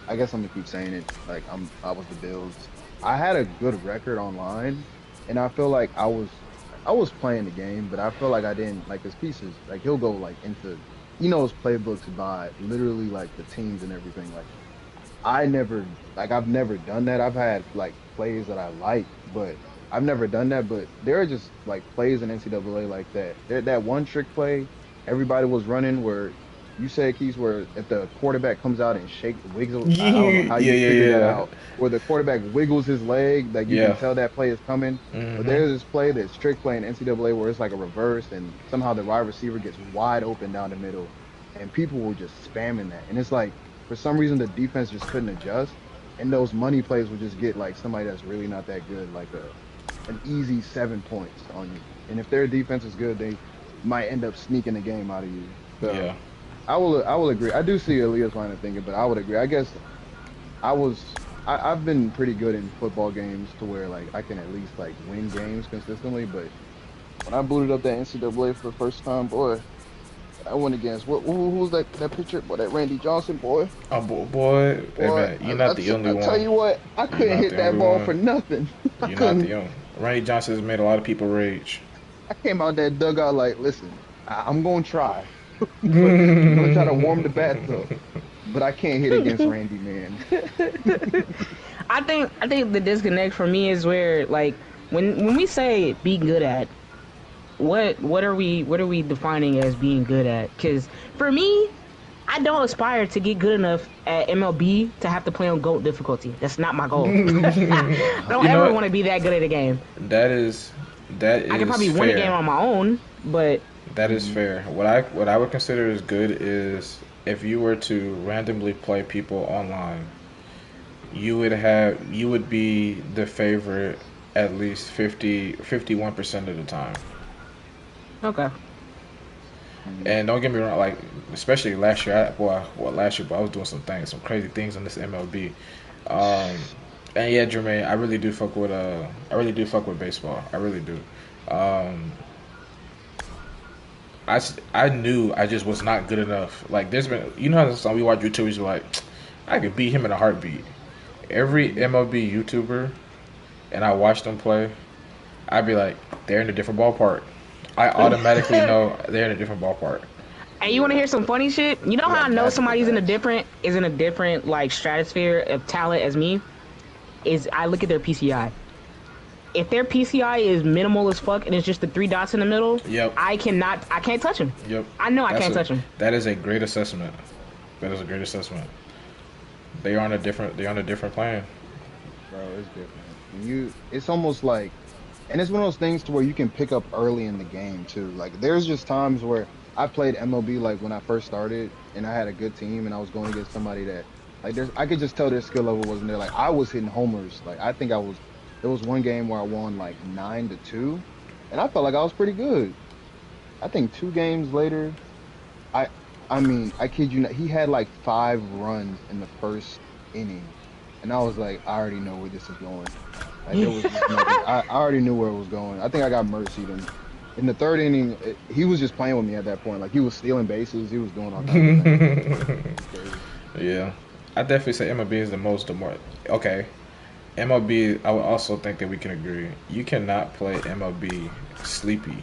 I guess I'm gonna keep saying it like I was the Bills. I had a good record online, and I feel like I was playing the game, but I feel like I didn't like his pieces. Like he'll go like into his playbooks by literally like the teams and everything. Like I never I've never done that. I've had like plays that I like, but I've never done that. But there are just like plays in NCAA like that. That one trick play everybody was running where you said keys where if the quarterback comes out and shake wiggles, I don't know Yeah, how yeah, you figured that yeah, out. Where the quarterback wiggles his leg, like you can yeah. tell that play is coming. But Hmm. there's this play that's trick play in NCAA where it's like a reverse and somehow the wide receiver gets wide open down the middle and people were just spamming that. And it's like for some reason the defense just couldn't adjust, and those money plays would just get like somebody that's really not that good, like an easy 7 points on you. And if their defense is good, they might end up sneaking the game out of you. So Yeah. I will agree. I do see Aaliyah's line of thinking, but I would agree. I guess I've been pretty good in football games to where like I can at least like win games consistently. But when I booted up that NCAA for the first time, boy, I went against who was that pitcher? Boy, that Randy Johnson boy. Oh boy, hey Boy, man, you're not the only I tell one. you what, I You're couldn't not hit the that only ball for one. nothing. I You're not couldn't. the only. Randy Johnson has made a lot of people rage. I came out that dugout like, listen, I'm gonna try, but I'm gonna try to warm the bats up. You But I can't hit against Randy, man. I think the disconnect for me is where like when we say be good at, what are we defining as being good at? Because for me, I don't aspire to get good enough at MLB to have to play on GOAT difficulty. That's not my goal. Don't know ever what? want to be that good at a game. That is that I could is probably win a game fair. on my own, but That is Mhm. fair. What I would consider as good is if you were to randomly play people online, you would be the favorite at least 51% of the time. okay. Mhm. And don't get me wrong, like especially last year, last year, but I was doing some crazy things on this MLB. Um, and yeah, Jermaine, I really do fuck with baseball. I really do. Um, I knew I just was not good enough. Like there's been, you know how some we watch YouTubers you're like, I could beat him in a heartbeat. Every Mhm. MLB YouTuber, and I watch them play, I'd be like, they're in a different ballpark. I automatically know they're in a different ballpark. And you want to Yeah, hear some funny shit? You know they how I got know magical somebody's bats. in a different like stratosphere of talent as me? Is I look at their PCI. If their PCI is minimal as fuck and it's just the three dots in the middle, Yep, I can't touch him. yep. I know I That's can't a touch him. that is a great assessment. That is a great assessment. They're on a different plane. Bro, it's different. It's almost like, and it's one of those things to where you can pick up early in the game too. Like, there's just times where I played MLB like when I first started, and I had a good team, and I was going against somebody that, like, I could just tell their skill level wasn't there. Like, I was hitting homers. Like, I think I was. There was one game where I won like 9-2, and I felt like I was pretty good. I think 2 games later, I, I mean, I kid you not, he had like 5 runs in the first inning, and I was like, I already know where this is going. Like there was just no, I already knew where it was going. I think I got mercied, and in the third inning, he was just playing with me at that point. Like he was stealing bases, he was doing all kinds of things. It was crazy. Yeah, I definitely say MLB is the more okay. MLB, I would also think that we can agree. You cannot play MLB sleepy.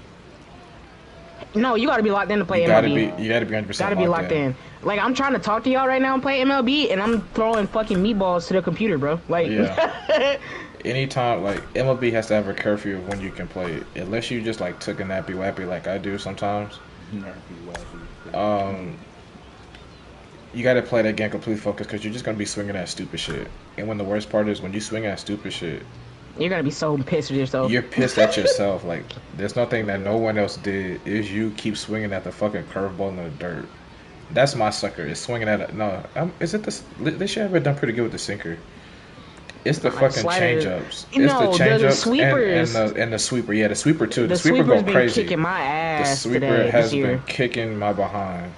No, you got to be locked in to You play gotta MLB. be you gotta be 100% Gotta be locked locked in. in. Like I'm trying to talk to y'all right now and play MLB, and I'm throwing fucking meatballs to the computer, bro. Like, Yeah. Anytime like MLB has to have a curfew of when you can play it. Unless you just like took a nappy wappy like I do sometimes. Nappy wappy. Um, you gotta play that game completely focused because you're just gonna be swinging at stupid shit. And when the worst part is when you swing at stupid shit, You're gonna be so pissed with yourself. You're pissed at yourself. Like, there's nothing that no one else did. Is you keep swinging at the fucking curveball in the dirt. That's my sucker. Is swinging at it. No, is it the? They should have done pretty good with the sinker. It's the Like fucking slider. change ups. It's No, the change the ups sweepers. and the sweeper. Yeah, the sweeper too. The The sweeper sweeper's go been crazy. kicking my The ass sweeper today has this year. been kicking my behind.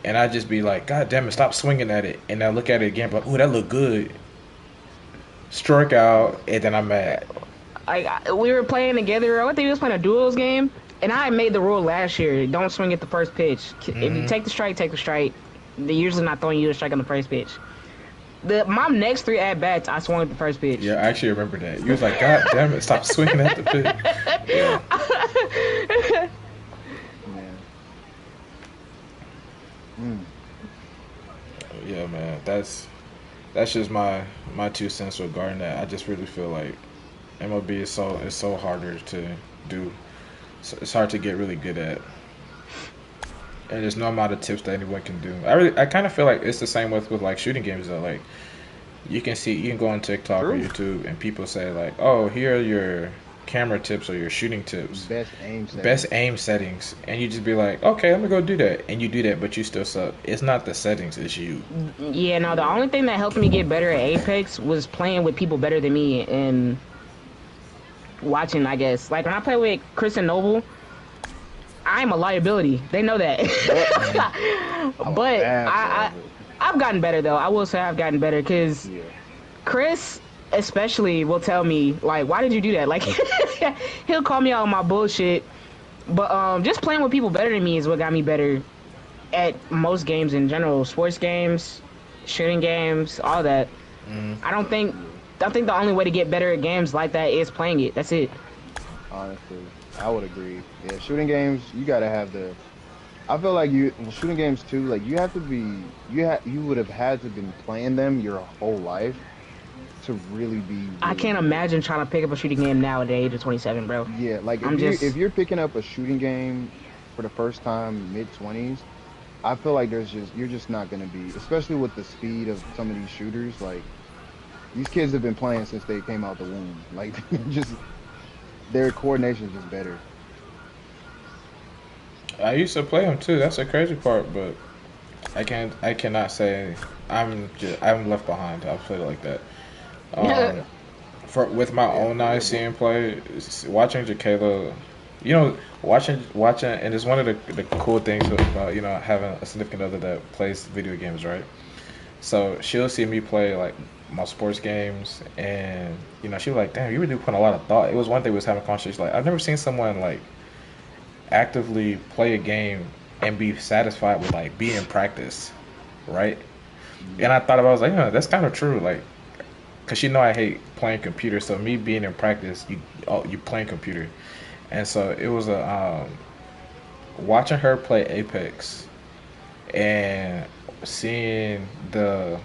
And I just be like, God damn it, stop swinging at it. And I look at it again, but ooh, that look good. Strike out, and then I'm mad. We were playing together. I think we was playing a duels game, and I made the rule last year: don't swing at the first pitch. If you take the strike, take the strike. They're usually not throwing you a strike on the first pitch. My next 3 at bats, I swung at the first pitch. Yeah, I actually remember that. You was like, God damn it, stop swinging at the pitch. Yeah. Man. Yeah, man. That's just my 2 cents regarding that. I just really feel like MLB is so harder to do. It's hard to get really good at. And there's no amount of tips that anyone can do. I kind of feel like it's the same with like shooting games though. Like you can go on TikTok or True. YouTube and people say like, "Oh, here are your camera tips or your shooting tips." Best aim settings, and you just be like, okay, let me go do that, and you do that, but you still suck. It's not the settings, it's you. Yeah, no, the only thing that helped me get better at Apex was playing with people better than me and watching, I guess. Like when I play with Chris and Noble, I'm a liability. They know that. But I've gotten better though. I will say I've gotten better because Chris especially will tell me like, why did you do that? Like he'll call me out on my bullshit. But just playing with people better than me is what got me better at most games in general. Sports games, shooting games, all that. I think the only way to get better at games like that is playing it. That's it. Honestly, I would agree. Yeah, shooting games, you gotta have the. I feel like shooting games too. Like you have to be, you would have had to been playing them your whole life to really be. I can't imagine trying to pick up a shooting game now at the age of 27, bro. Yeah, like if you're picking up a shooting game for the first time mid-20s, I feel like you're just not gonna be, especially with the speed of some of these shooters. Like these kids have been playing since they came out the womb. Like just their coordination is just better. I used to play them too. That's the crazy part, but I cannot say I'm left behind. I'll put it like that. With my own eyes seeing play, watching Jacayla, watching, and it's one of the cool things about having a significant other that plays video games, right? So she'll see me play like my sports games, and she'll be like, "Damn, you really put a lot of thought." It was one thing we was having a conversation like, I've never seen someone like actively play a game and be satisfied with like being in practice, right? And I thought about it, I was like, that's kind of true, like, cause I hate playing computer, so me being in practice, you playing computer, and so it was watching her play Apex and seeing the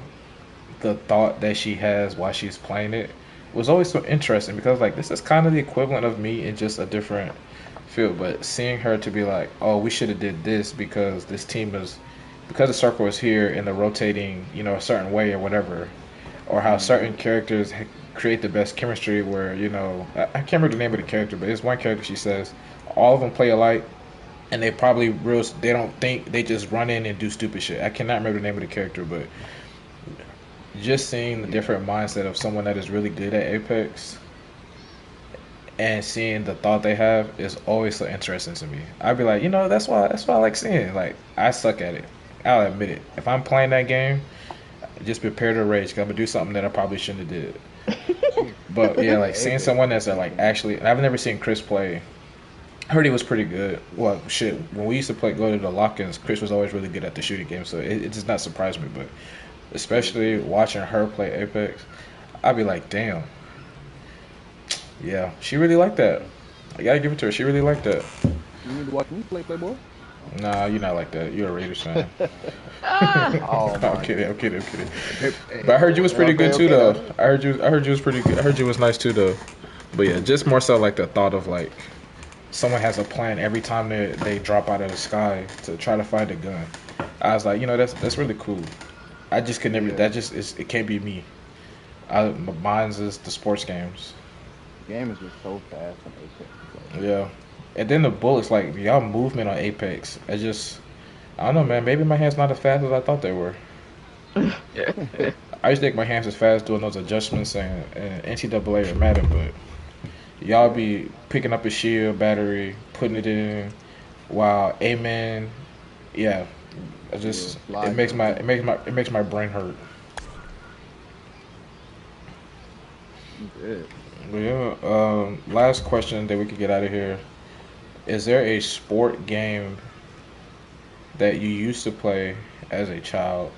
thought that she has while she's playing it was always so interesting because like this is kind of the equivalent of me in just a different field, but seeing her to be like, oh, we should have did this because this team is because the circle is here and the rotating a certain way or whatever, or how certain characters create the best chemistry where I can't remember the name of the character, but it's one character she says all of them play alike and they don't think, they just run in and do stupid shit. I cannot remember the name of the character, but just seeing the different mindset of someone that is really good at Apex and seeing the thought they have is always so interesting to me. I'd be like, that's why I like seeing. Like, I suck at it. I'll admit it. If I'm playing that game, just prepare to rage because I'm gonna do something that I probably shouldn't have did. But yeah, like seeing someone that's like actually, and I've never seen Chris play. I heard he was pretty good. Well, shit, when we used to go to the lock-ins, Chris was always really good at the shooting game, so it does not surprise me. But especially watching her play Apex, I'd be like, damn. Yeah, she really liked that. I gotta give it to her. She really liked that. You need to watch me play Playboy. Nah, you're not like that. You're a Raiders fan. Oh, I'm kidding. But I heard you was pretty good too, though. I heard you was pretty good. I heard you was nice too, though. But yeah, just more so like the thought of like someone has a plan every time they drop out of the sky to try to find a gun. I was like, that's really cool. I just could never. That just is. It can't be me. Mine's is the sports games. game is just so fast and Apex. Like, Yeah. And then the bullets, like y'all movement on Apex, it just I don't know, man. Maybe my hands not as fast as I thought they were. I used to think my hands was fast doing those adjustments and NCAA or Madden, but y'all be picking up a shield battery, putting it in while aiming. Yeah, it just slide it makes my brain hurt. yeah. But yeah. Last question that we could get out of here. Is there a sport game that you used to play as a child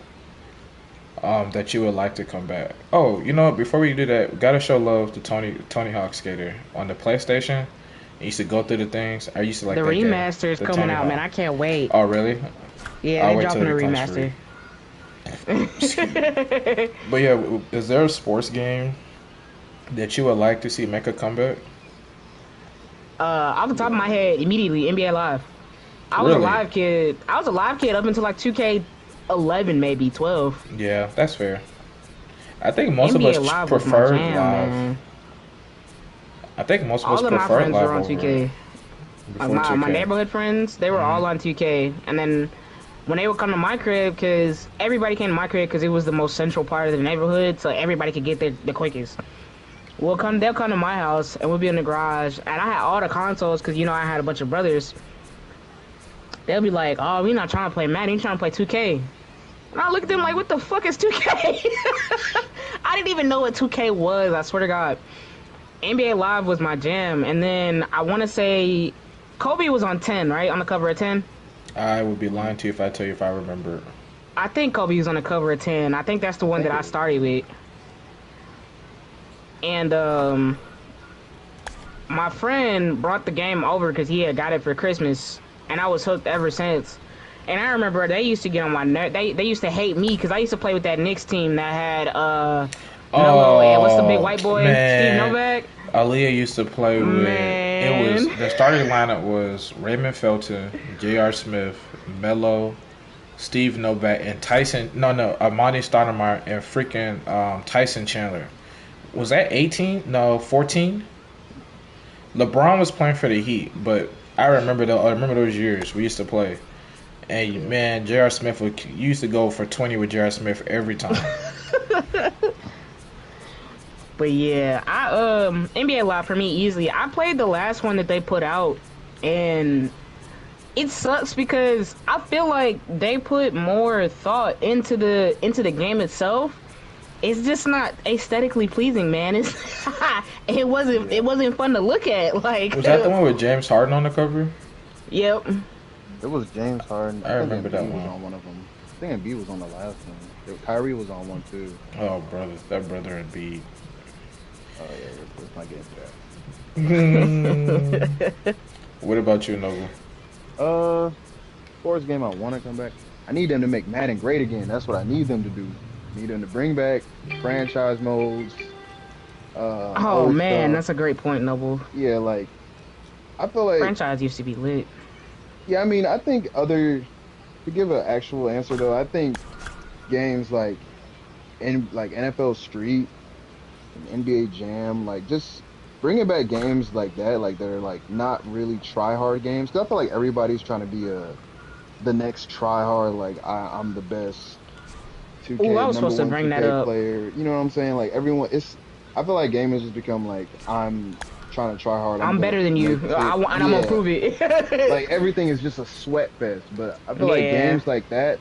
that you would like to come back? Oh, you know what? Before we do that, we gotta show love to Tony Hawk Skater on the PlayStation. I used to go through the things. I used to like The that game. remaster is The coming Tony out, Hawk. man. I can't wait. Oh, really? Yeah, I'll they're wait dropping a till it comes remaster. But yeah, is there a sports game that you would like to see make a comeback? Off the top of my head, immediately NBA Live. I was a Really? live kid. I was a live kid up until like 2K11, maybe 12. Yeah, that's fair. I think most NBA of us Live was my preferred jam, live. man. I think most of All us of my preferred friends live were on over 2K. Like before my 2K. neighborhood friends, they were all on 2K. And then when they would come to my crib, because everybody came to my crib because it was the most central part of the neighborhood, so everybody could get there the quickest. They'll come to my house, and we'll be in the garage. And I had all the consoles because, you know, I had a bunch of brothers. They'll be like, oh, we're not trying to play Madden, we're trying to play 2K. And I look at them like, what the fuck is 2K? I didn't even know what 2K was, I swear to God. NBA Live was my jam. And then I want to say Kobe was on 10, right? On the cover of 10? I would be lying to you if I tell you if I remember. I think Kobe was on the cover of 10. I think that's the one that I started with. And my friend brought the game over because he had got it for Christmas, and I was hooked ever since. And I remember they used to get on my nerve. They used to hate me because I used to play with that Knicks team that had Melo and what's the big white boy, man. Steve Novak. Aaliyah used to play with. Man. It was the starting lineup was Raymond Felton, J.R. Smith, Melo, Steve Novak, and Tyson. No, Amani Stoudemire and freaking Tyson Chandler. Was that 18? No, 14. LeBron was playing for the Heat, but I remember those years we used to play. And man, J.R. Smith used to go for 20 with J.R. Smith every time. But yeah, NBA Live for me easily. I played the last one that they put out, and it sucks because I feel like they put more thought into the game itself. It's just not aesthetically pleasing, man. It wasn't fun to look at. Like, Was that the one with James Harden on the cover? Yep. It was James Harden. I remember think that Embiid was one. on one of them. I think Embiid was on the last one. Kyrie was on one too. Oh, brother, that brother and B. Oh yeah, let's not get into that. What about you, Noble? Sports game I want to come back. I need them to make Madden great again. That's what I need them to do. Need them to bring back franchise modes. Oh old man, stuff. that's a great point, Noble. Yeah, like I feel like Franchise used to be lit. yeah. I mean, I think to give an actual answer though, I think games like NFL Street and NBA Jam, like just bringing back games like that, like they're like not really try hard games. 'Cause I feel like everybody's trying to be the next try hard. Like I'm the best 2K Ooh, I was number supposed to one bring 2K that up. player. You know what I'm saying? Like everyone, I feel like gamers has become like I'm trying to try hard. I'm better than you, and I'm gonna prove it. Like everything is just a sweat fest. But I feel like Yeah. games like that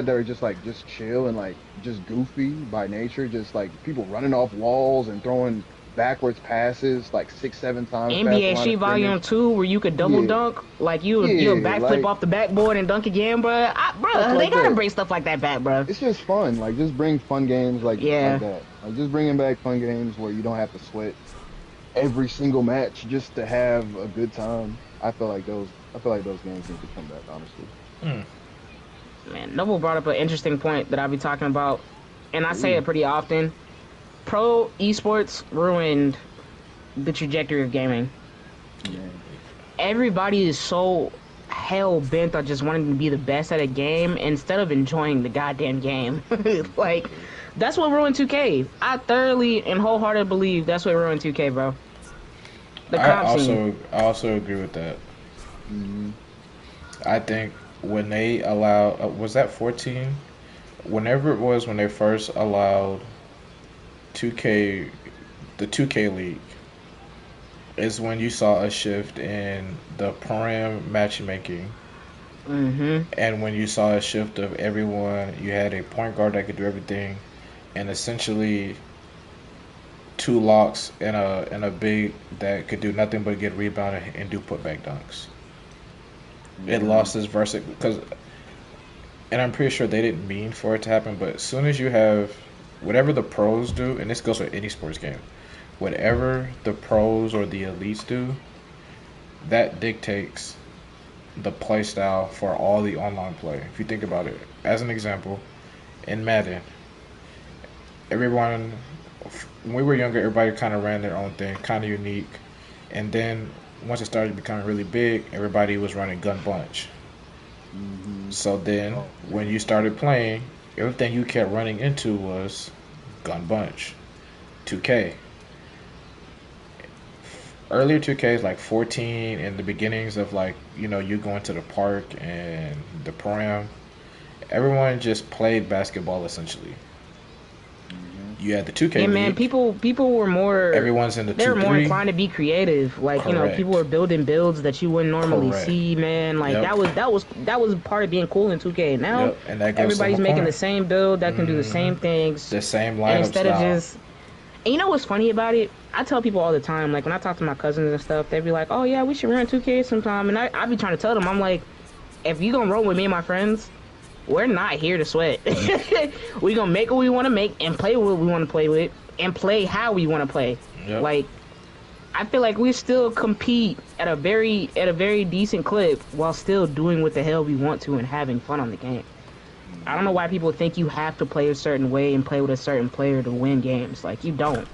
are just chill and like just goofy by nature, just like people running off walls and throwing backwards passes like 6-7 times past the NBA line Street of Volume scrimmage. 2, where you could double Yeah. dunk, like you Yeah, backflip like- off the backboard and dunk again, bro. Stuff They like gotta that. bring stuff like that back, bro. It's just fun. Like just bring fun games like Yeah. that. Like just bringing back fun games where you don't have to sweat every single match just to have a good time. I feel like those games need to come back, honestly. Man, Noble brought up an interesting point that I be talking about, and I say it pretty often. Pro esports ruined the trajectory of gaming. Man. Everybody is so hell bent on just wanting to be the best at a game instead of enjoying the goddamn game. like That's what ruined 2K. I thoroughly and wholeheartedly believe that's what ruined 2K, bro. The comp scene. I also agree with that. Hmm. I think when they allowed was that 14? Whenever it was when they first allowed 2K the 2K League is when you saw a shift in the param matchmaking. Mm-hmm. And when you saw a shift of everyone, you had a point guard that could do everything, and essentially two locks and a big that could do nothing but get rebounded and do putback dunks. It lost its versatility because, and I'm pretty sure they didn't mean for it to happen. But as soon as you have whatever the pros do, and this goes for any sports game, whatever the pros or the elites do, that dictates the play style for all the online play. If you think about it, as an example, in Madden, everyone when we were younger, everybody kind of ran their own thing, kind of unique. And then once it started becoming really big, everybody was running gun bunch. Hmm. So then Oh, when you started playing, everything you kept running into was gun bunch. 2K. Earlier 2K is like 14 and the beginnings of like, you going to the park and the prom. Everyone just played basketball essentially. hmm. You had the 2K Yeah, man. league. People were more. Everyone's in the They were more 2-3. inclined to be creative. Like Correct. people were building builds that you wouldn't normally Correct. see, man. Like Yep. that was part of being cool in 2K. Now Yep. And that goes everybody's to my making point. the same build that can do the same things, The same and lineup instead style. of just. And you know what's funny about it? I tell people all the time, like when I talk to my cousins and stuff, they be like, "Oh yeah, we should run 2K sometime." And I be trying to tell them, I'm like, if you gonna roll with me and my friends, we're not here to sweat. We gonna make what we want to make and play what we want to play with and play how we want to play. Yep. Like, I feel like we still compete at a very decent clip while still doing what the hell we want to and having fun on the game. I don't know why people think you have to play a certain way and play with a certain player to win games. Like, you don't.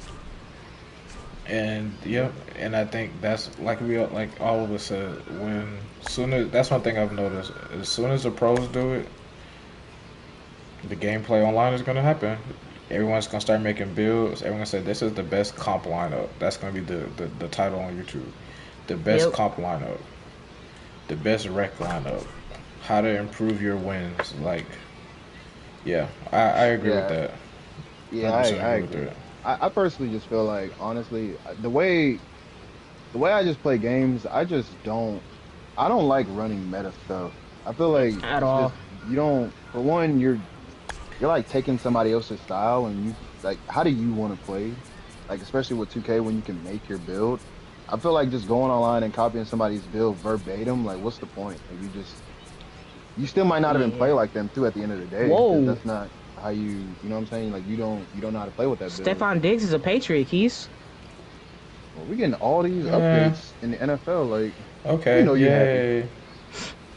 And yep, and I think that's like all of us said. That's one thing I've noticed. As soon as the pros do it, the gameplay online is gonna happen. Everyone's gonna start making builds. Everyone's gonna say this is the best comp lineup. That's gonna be the title on YouTube. The best Yep. comp lineup. The best rec lineup. How to improve your wins. Like, yeah, I agree with Yeah. that. Yeah, 100% I agree with agree. that. I personally just feel like, honestly, the way I just play games, I don't like running meta stuff. I feel like At it's all. just, you don't, for one, you're like taking somebody else's style, and you like, how do you want to play? Like, especially with 2K when you can make your build. I feel like just going online and copying somebody's build verbatim, like, what's the point? Like, you still might not even Yeah. play like them too at the end of the day. 'Cause Whoa. that's not how you know what I'm saying? Like, you don't know how to play with that build. Stephon Diggs is a Patriot, Keys. Well, we're getting all these Yeah. updates in the NFL. Like, Okay, You know you yay.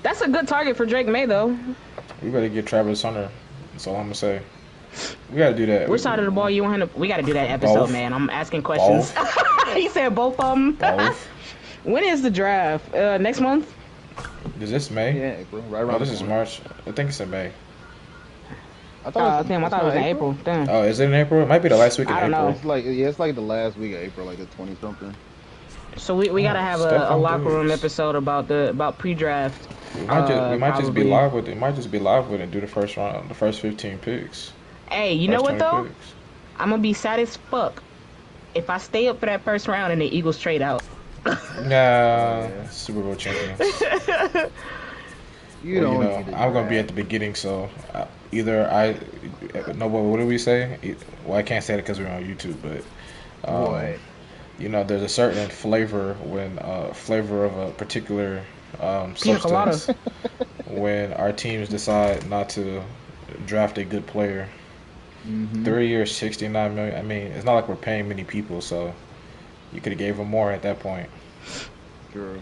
That's a good target for Drake May, though. We better get Travis Hunter. That's all I'm gonna say. We gotta do that. Which side of the ball you want him to... We got to do that episode, Both. man. I'm asking questions. He said both of them. Both. When is the draft? Next month? Is this May? yeah, April, right Oh, around. this the is corner. March. I think it's in May. I Oh, thought damn, I thought it was in April. Damn. Oh, is it in April? It might be the last week in I don't April. know. It's like it's like the last week of April, like the 20 something. So we got to have a Stephon locker room Diggs. episode about pre-draft. We might just be Probably. live with it. We might just be live with it and do the first round, the first 15 picks. Hey, you know First what 20 though? picks. I'm gonna be sad as fuck if I stay up for that first round and the Eagles trade out. Nah, Super Bowl champions. You Well, don't you know, need to I'm gonna be draft. at the beginning, so either I, no, what do we say? Well, I can't say it because we're on YouTube, but Boy. you know, there's a certain flavor when flavor of a particular Pina colada. substance when our teams decide not to draft a good player. Mhm. 3 years, 69 million. I mean, it's not like we're paying many people, so you could have gave them more at that point. Sure.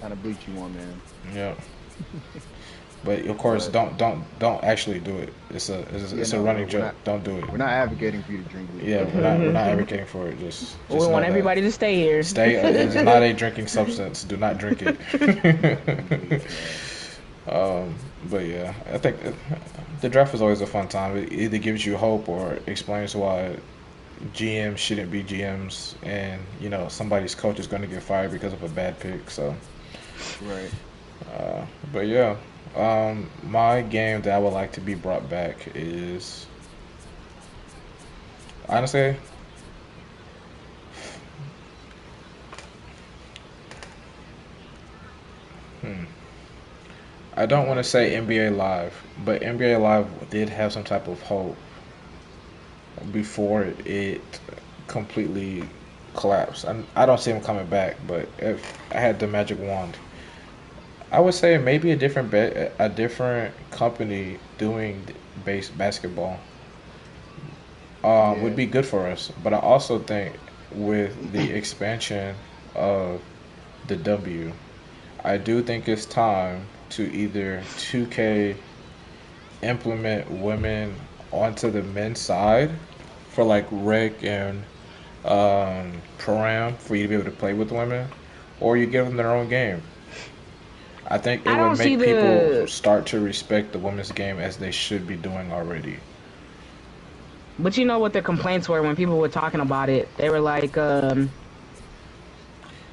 Kind of bleach you on, man. Yeah. But of course, But- don't actually do it. It's a no, running we're joke. not- Don't do it. We're not advocating for you to drink bleach. Yeah, we're not advocating for it. Just We know want that. everybody to stay here. Stay. It's not a drinking substance. Do not drink it. But yeah, I think the draft is always a fun time. It either gives you hope or explains why GMs shouldn't be GMs, and somebody's coach is going to get fired because of a bad pick. So, Right. uh, but yeah, my game that I would like to be brought back is honestly, hmm, I don't want to say NBA Live, but NBA Live did have some type of hope before it completely collapsed. I don't see him coming back, but if I had the magic wand, I would say maybe a different company doing base basketball would Yeah. be good for us. But I also think with the expansion of the W, I do think it's time to either 2K implement women onto the men's side for like rec and Param for you to be able to play with women, or you give them their own game. I think it I would don't see make people the. start to respect the women's game as they should be doing already. But you know what the complaints were when people were talking about it? They were like,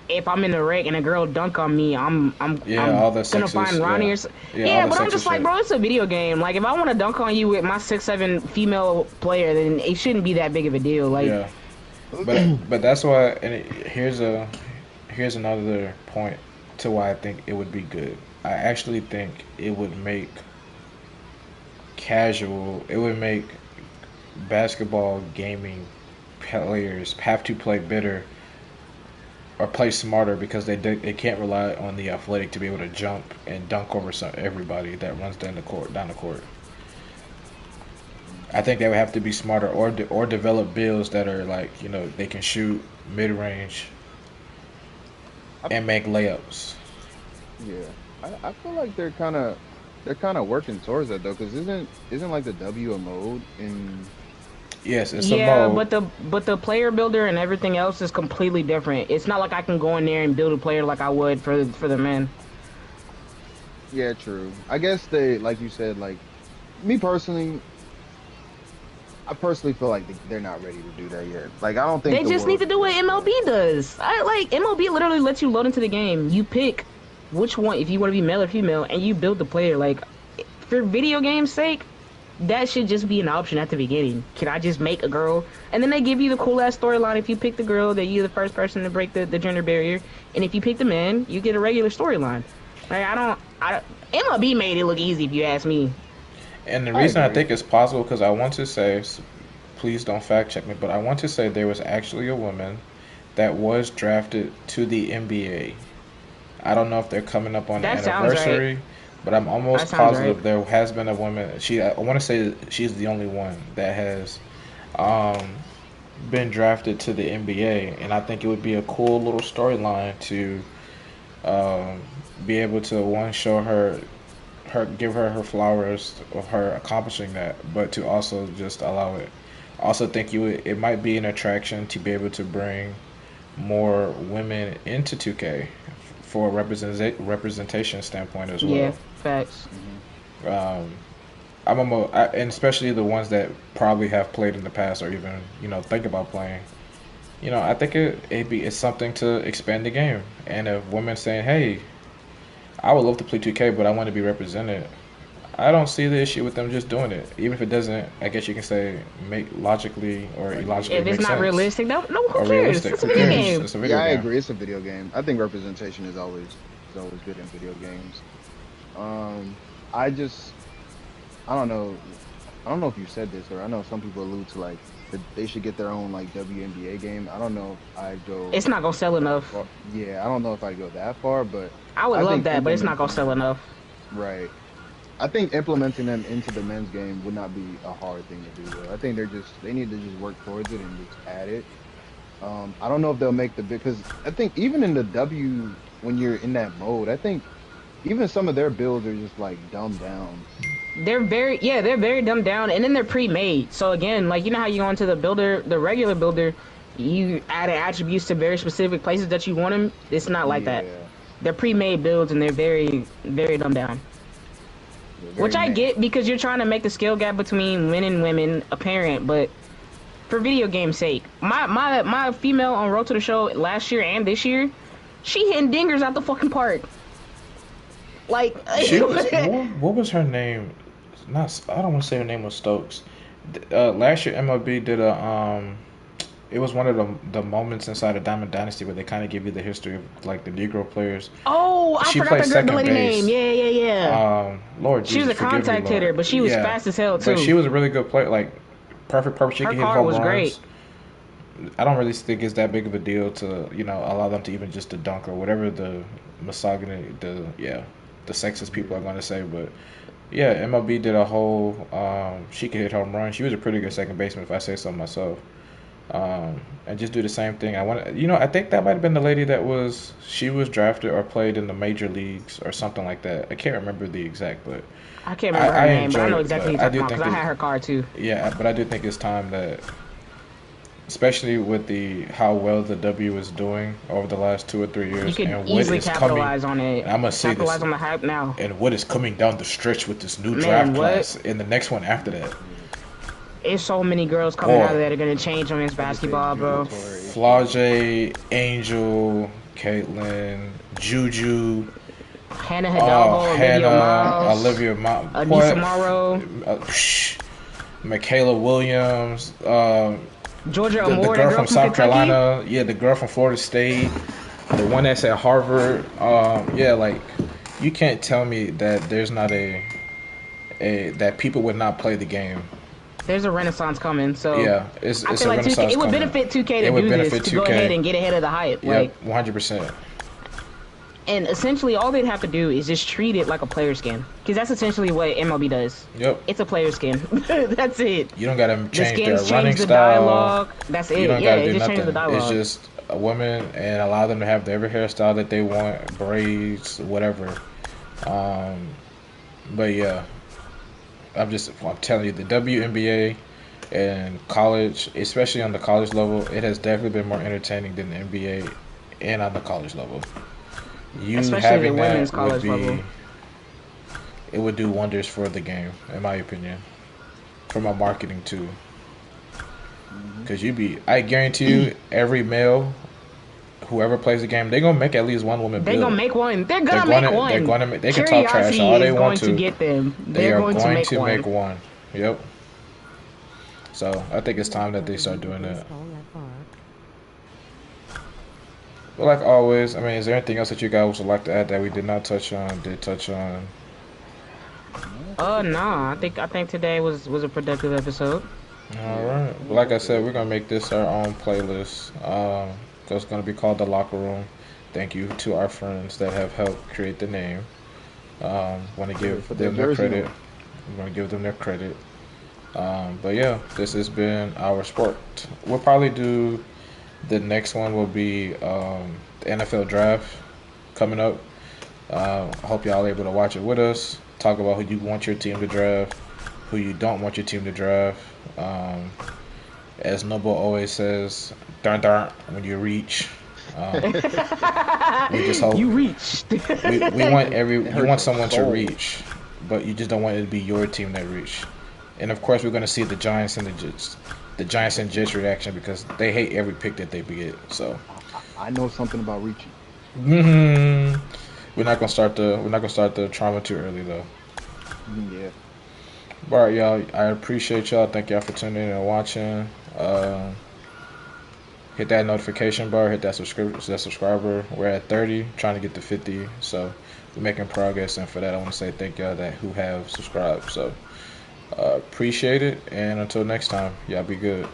if I'm in the rig and a girl dunk on me, Yeah, I'm all the gonna find sexist, Ronnie yeah, or yeah, all yeah. the But I'm sexist just like, shit. bro, it's a video game. Like, if I want to dunk on you with my 6'7" female player, then it shouldn't be that big of a deal. Like, Yeah, but that's why. And here's another point to why I think it would be good. I actually think it would make casual. It would make basketball gaming players have to play better or play smarter because they can't rely on the athletic to be able to jump and dunk over everybody that runs down the court. I think they would have to be smarter or develop builds that are like they can shoot mid range I, and make layups. yeah. I feel like they're kind of working towards that though, because isn't like the W a mode in Yes, it's a yeah, mode. but the player builder and everything else is completely different. It's not like I can go in there and build a player like I would for the men. yeah, true. I guess they like you said like me personally. I personally feel like they're not ready to do that yet. Like I don't think They the just need world to is do what ready for that. MLB does. I like MLB literally lets you load into the game. You pick which one if you want to be male or female, and you build the player. Like for video game's sake, that should just be an option at the beginning. Can I just make a girl? And then they give you the cool ass storyline. If you pick the girl, that you're the first person to break the gender barrier. And if you pick the man, you get a regular storyline. Like MLB made it look easy if you ask me. And the I reason I agree. think it's possible because I want to say, please don't fact check me, but I want to say there was actually a woman that was drafted to the NBA. I don't know if they're coming up on the That sounds right. anniversary, but I'm That almost sounds right. positive there has been a woman. I want to say she's the only one that has um, been drafted to the NBA, and I think it would be a cool little storyline to um, be able to one show her give her flowers of her accomplishing that, but to also just allow it. Also think it might be an attraction to be able to bring more women into 2K for a representation standpoint as Yeah, well. facts. Hmm. Um, and especially the ones that probably have played in the past or even think about playing. I think it's something to expand the game. And if women saying, "Hey, I would love to play 2K, but I want to be represented," I don't see the issue with them just doing it, even if it doesn't. I guess you can say make logically or Like If illogically it's make not sense realistic, no, who or cares? realistic. It's a Who video cares? game. It's a video yeah, I game. agree. It's a video game. I think representation is always good in video games. Um, I just I don't know. I don't know if you said this, or I know some people allude to like that they should get their own like WNBA game. I don't know if I'd go It's not gonna sell that enough. far. Yeah, I don't know if I'd go that far, but I would I love think that, but it's not gonna implementing sell them, enough. right. I think implementing them into the men's game would not be a hard thing to do. Though. I think they need to just work towards it and just add it. I don't know if they'll make the big because I think even in the W when you're in that mode, I think even some of their builds are just like dumbed down. They're very dumbed down, and then they're pre-made. So again, like you know how you go into the builder, the regular builder, you add attributes to very specific places that you want them. It's not like that. Yeah. They're pre-made builds, and they're very, very dumbed down. Yeah, Which very I meh. get because you're trying to make the skill gap between men and women apparent, but for video game's sake, my female on Road to the Show last year and this year, she hitting dingers out the fucking park. Like, She was what was her name? Not I don't want to say her name was Stokes. Last year MLB did a it was one of the moments inside of Diamond Dynasty where they kind of give you the history of like the Negro players. oh, I She forgot played the second lady name. base. Yeah, yeah, yeah. Lord She was Jesus, a forgive me, contact hitter, Lord. but she was Yeah, fast as hell but she too. was a really good player. Like perfect. She Her could hit card home was great. runs. I don't really think it's that big of a deal to allow them to even just to dunk or whatever the misogyny the sexist people are going to say. But yeah, MLB did a whole she could hit home runs. She was a pretty good second baseman if I say so myself. And just do the same thing. I think that might have been the lady she was drafted or played in the major leagues or something like that. I can't remember the exact, but I can't remember her name, but I enjoyed know it. exactly who But you're I talking do about think because I had her card too. but I do think it's time that, especially with how well the W is doing over the last 2 or 3 years, You could and what easily is coming, capitalize on it. and I'm gonna say this, Capitalize on the hype now. and what is coming down the stretch with this new Man, draft what? class and the next one after that. There's so many girls coming out Boy, of that are gonna change women's I just say basketball, Juju bro. tore her ACL. Flau'jae, Angel, Caitlyn, Juju, Hannah Hidalgo, Olivia Hannah, Miles, Olivia, Anissa Morrow, Michaela Williams, Georgia the Amore, that girl girl from from South Kentucky. Carolina, yeah, the girl from Florida State, the one that's at Harvard. Yeah, like you can't tell me that there's not a that people would not play the game. There's a renaissance coming, so Yeah, it's I it's feel a like 2K. renaissance It would coming. benefit 2K to It would do this benefit to go 2K. ahead and get ahead of the hype. Like, Yep, 100%. and essentially all they'd have to do is just treat it like a player skin, because that's essentially what MLB does. Yep. It's a player skin. That's it. You don't gotta The change their skins running change the style. dialogue. That's You it. don't Yeah, gotta it do just changes the nothing. It's dialogue. just a woman and allow them to have whatever hairstyle that they want, braids, whatever. Um, but yeah, I'm telling you, the WNBA and college, especially on the college level, it has definitely been more entertaining than the NBA and on the college level. You Especially having the women's that would college level. it would do wonders for the game, in my opinion, from a marketing too. Hmm. Because I guarantee you, every male, whoever plays the game, they're gonna make at least one woman They're build. gonna make one. They're They're gonna make gonna, one. they're gonna, make, they can talk trash Curiosity all they is want going to get them. They They're are going to make one. one. Yep. So I think it's time that they start doing that. But like always, I mean, is there anything else that you guys would like to add that we did not touch on? Did touch on? No, I think today was a productive episode. All right. Well, like I said, we're gonna make this our own playlist. It's gonna be called The Locker Room. Thank you to our friends that have helped create the name. Want to give Put that them their jersey credit. on. I'm gonna give them their credit. But yeah, this has been our sport. We'll probably do the next one will be the NFL draft coming up. I hope y'all are able to watch it with us. Talk about who you want your team to draft, who you don't want your team to draft. As Noble always says, darn darn when you reach. We just hope You reached. we want you hurts want my someone to soul. reach, but you just don't want it to be your team that reach. And of course, we're gonna see the Giants and the Giants and Jets reaction because they hate every pick that they get. So I know something about reaching. we're not gonna start the trauma too early though. Yeah. All right, y'all. I appreciate y'all. Thank y'all for tuning in and watching. Hit that notification bar. Hit that subscriber. We're at 30, trying to get to 50. So we're making progress. And for that, I want to say thank y'all who have subscribed. So appreciate it. And until next time, y'all be good.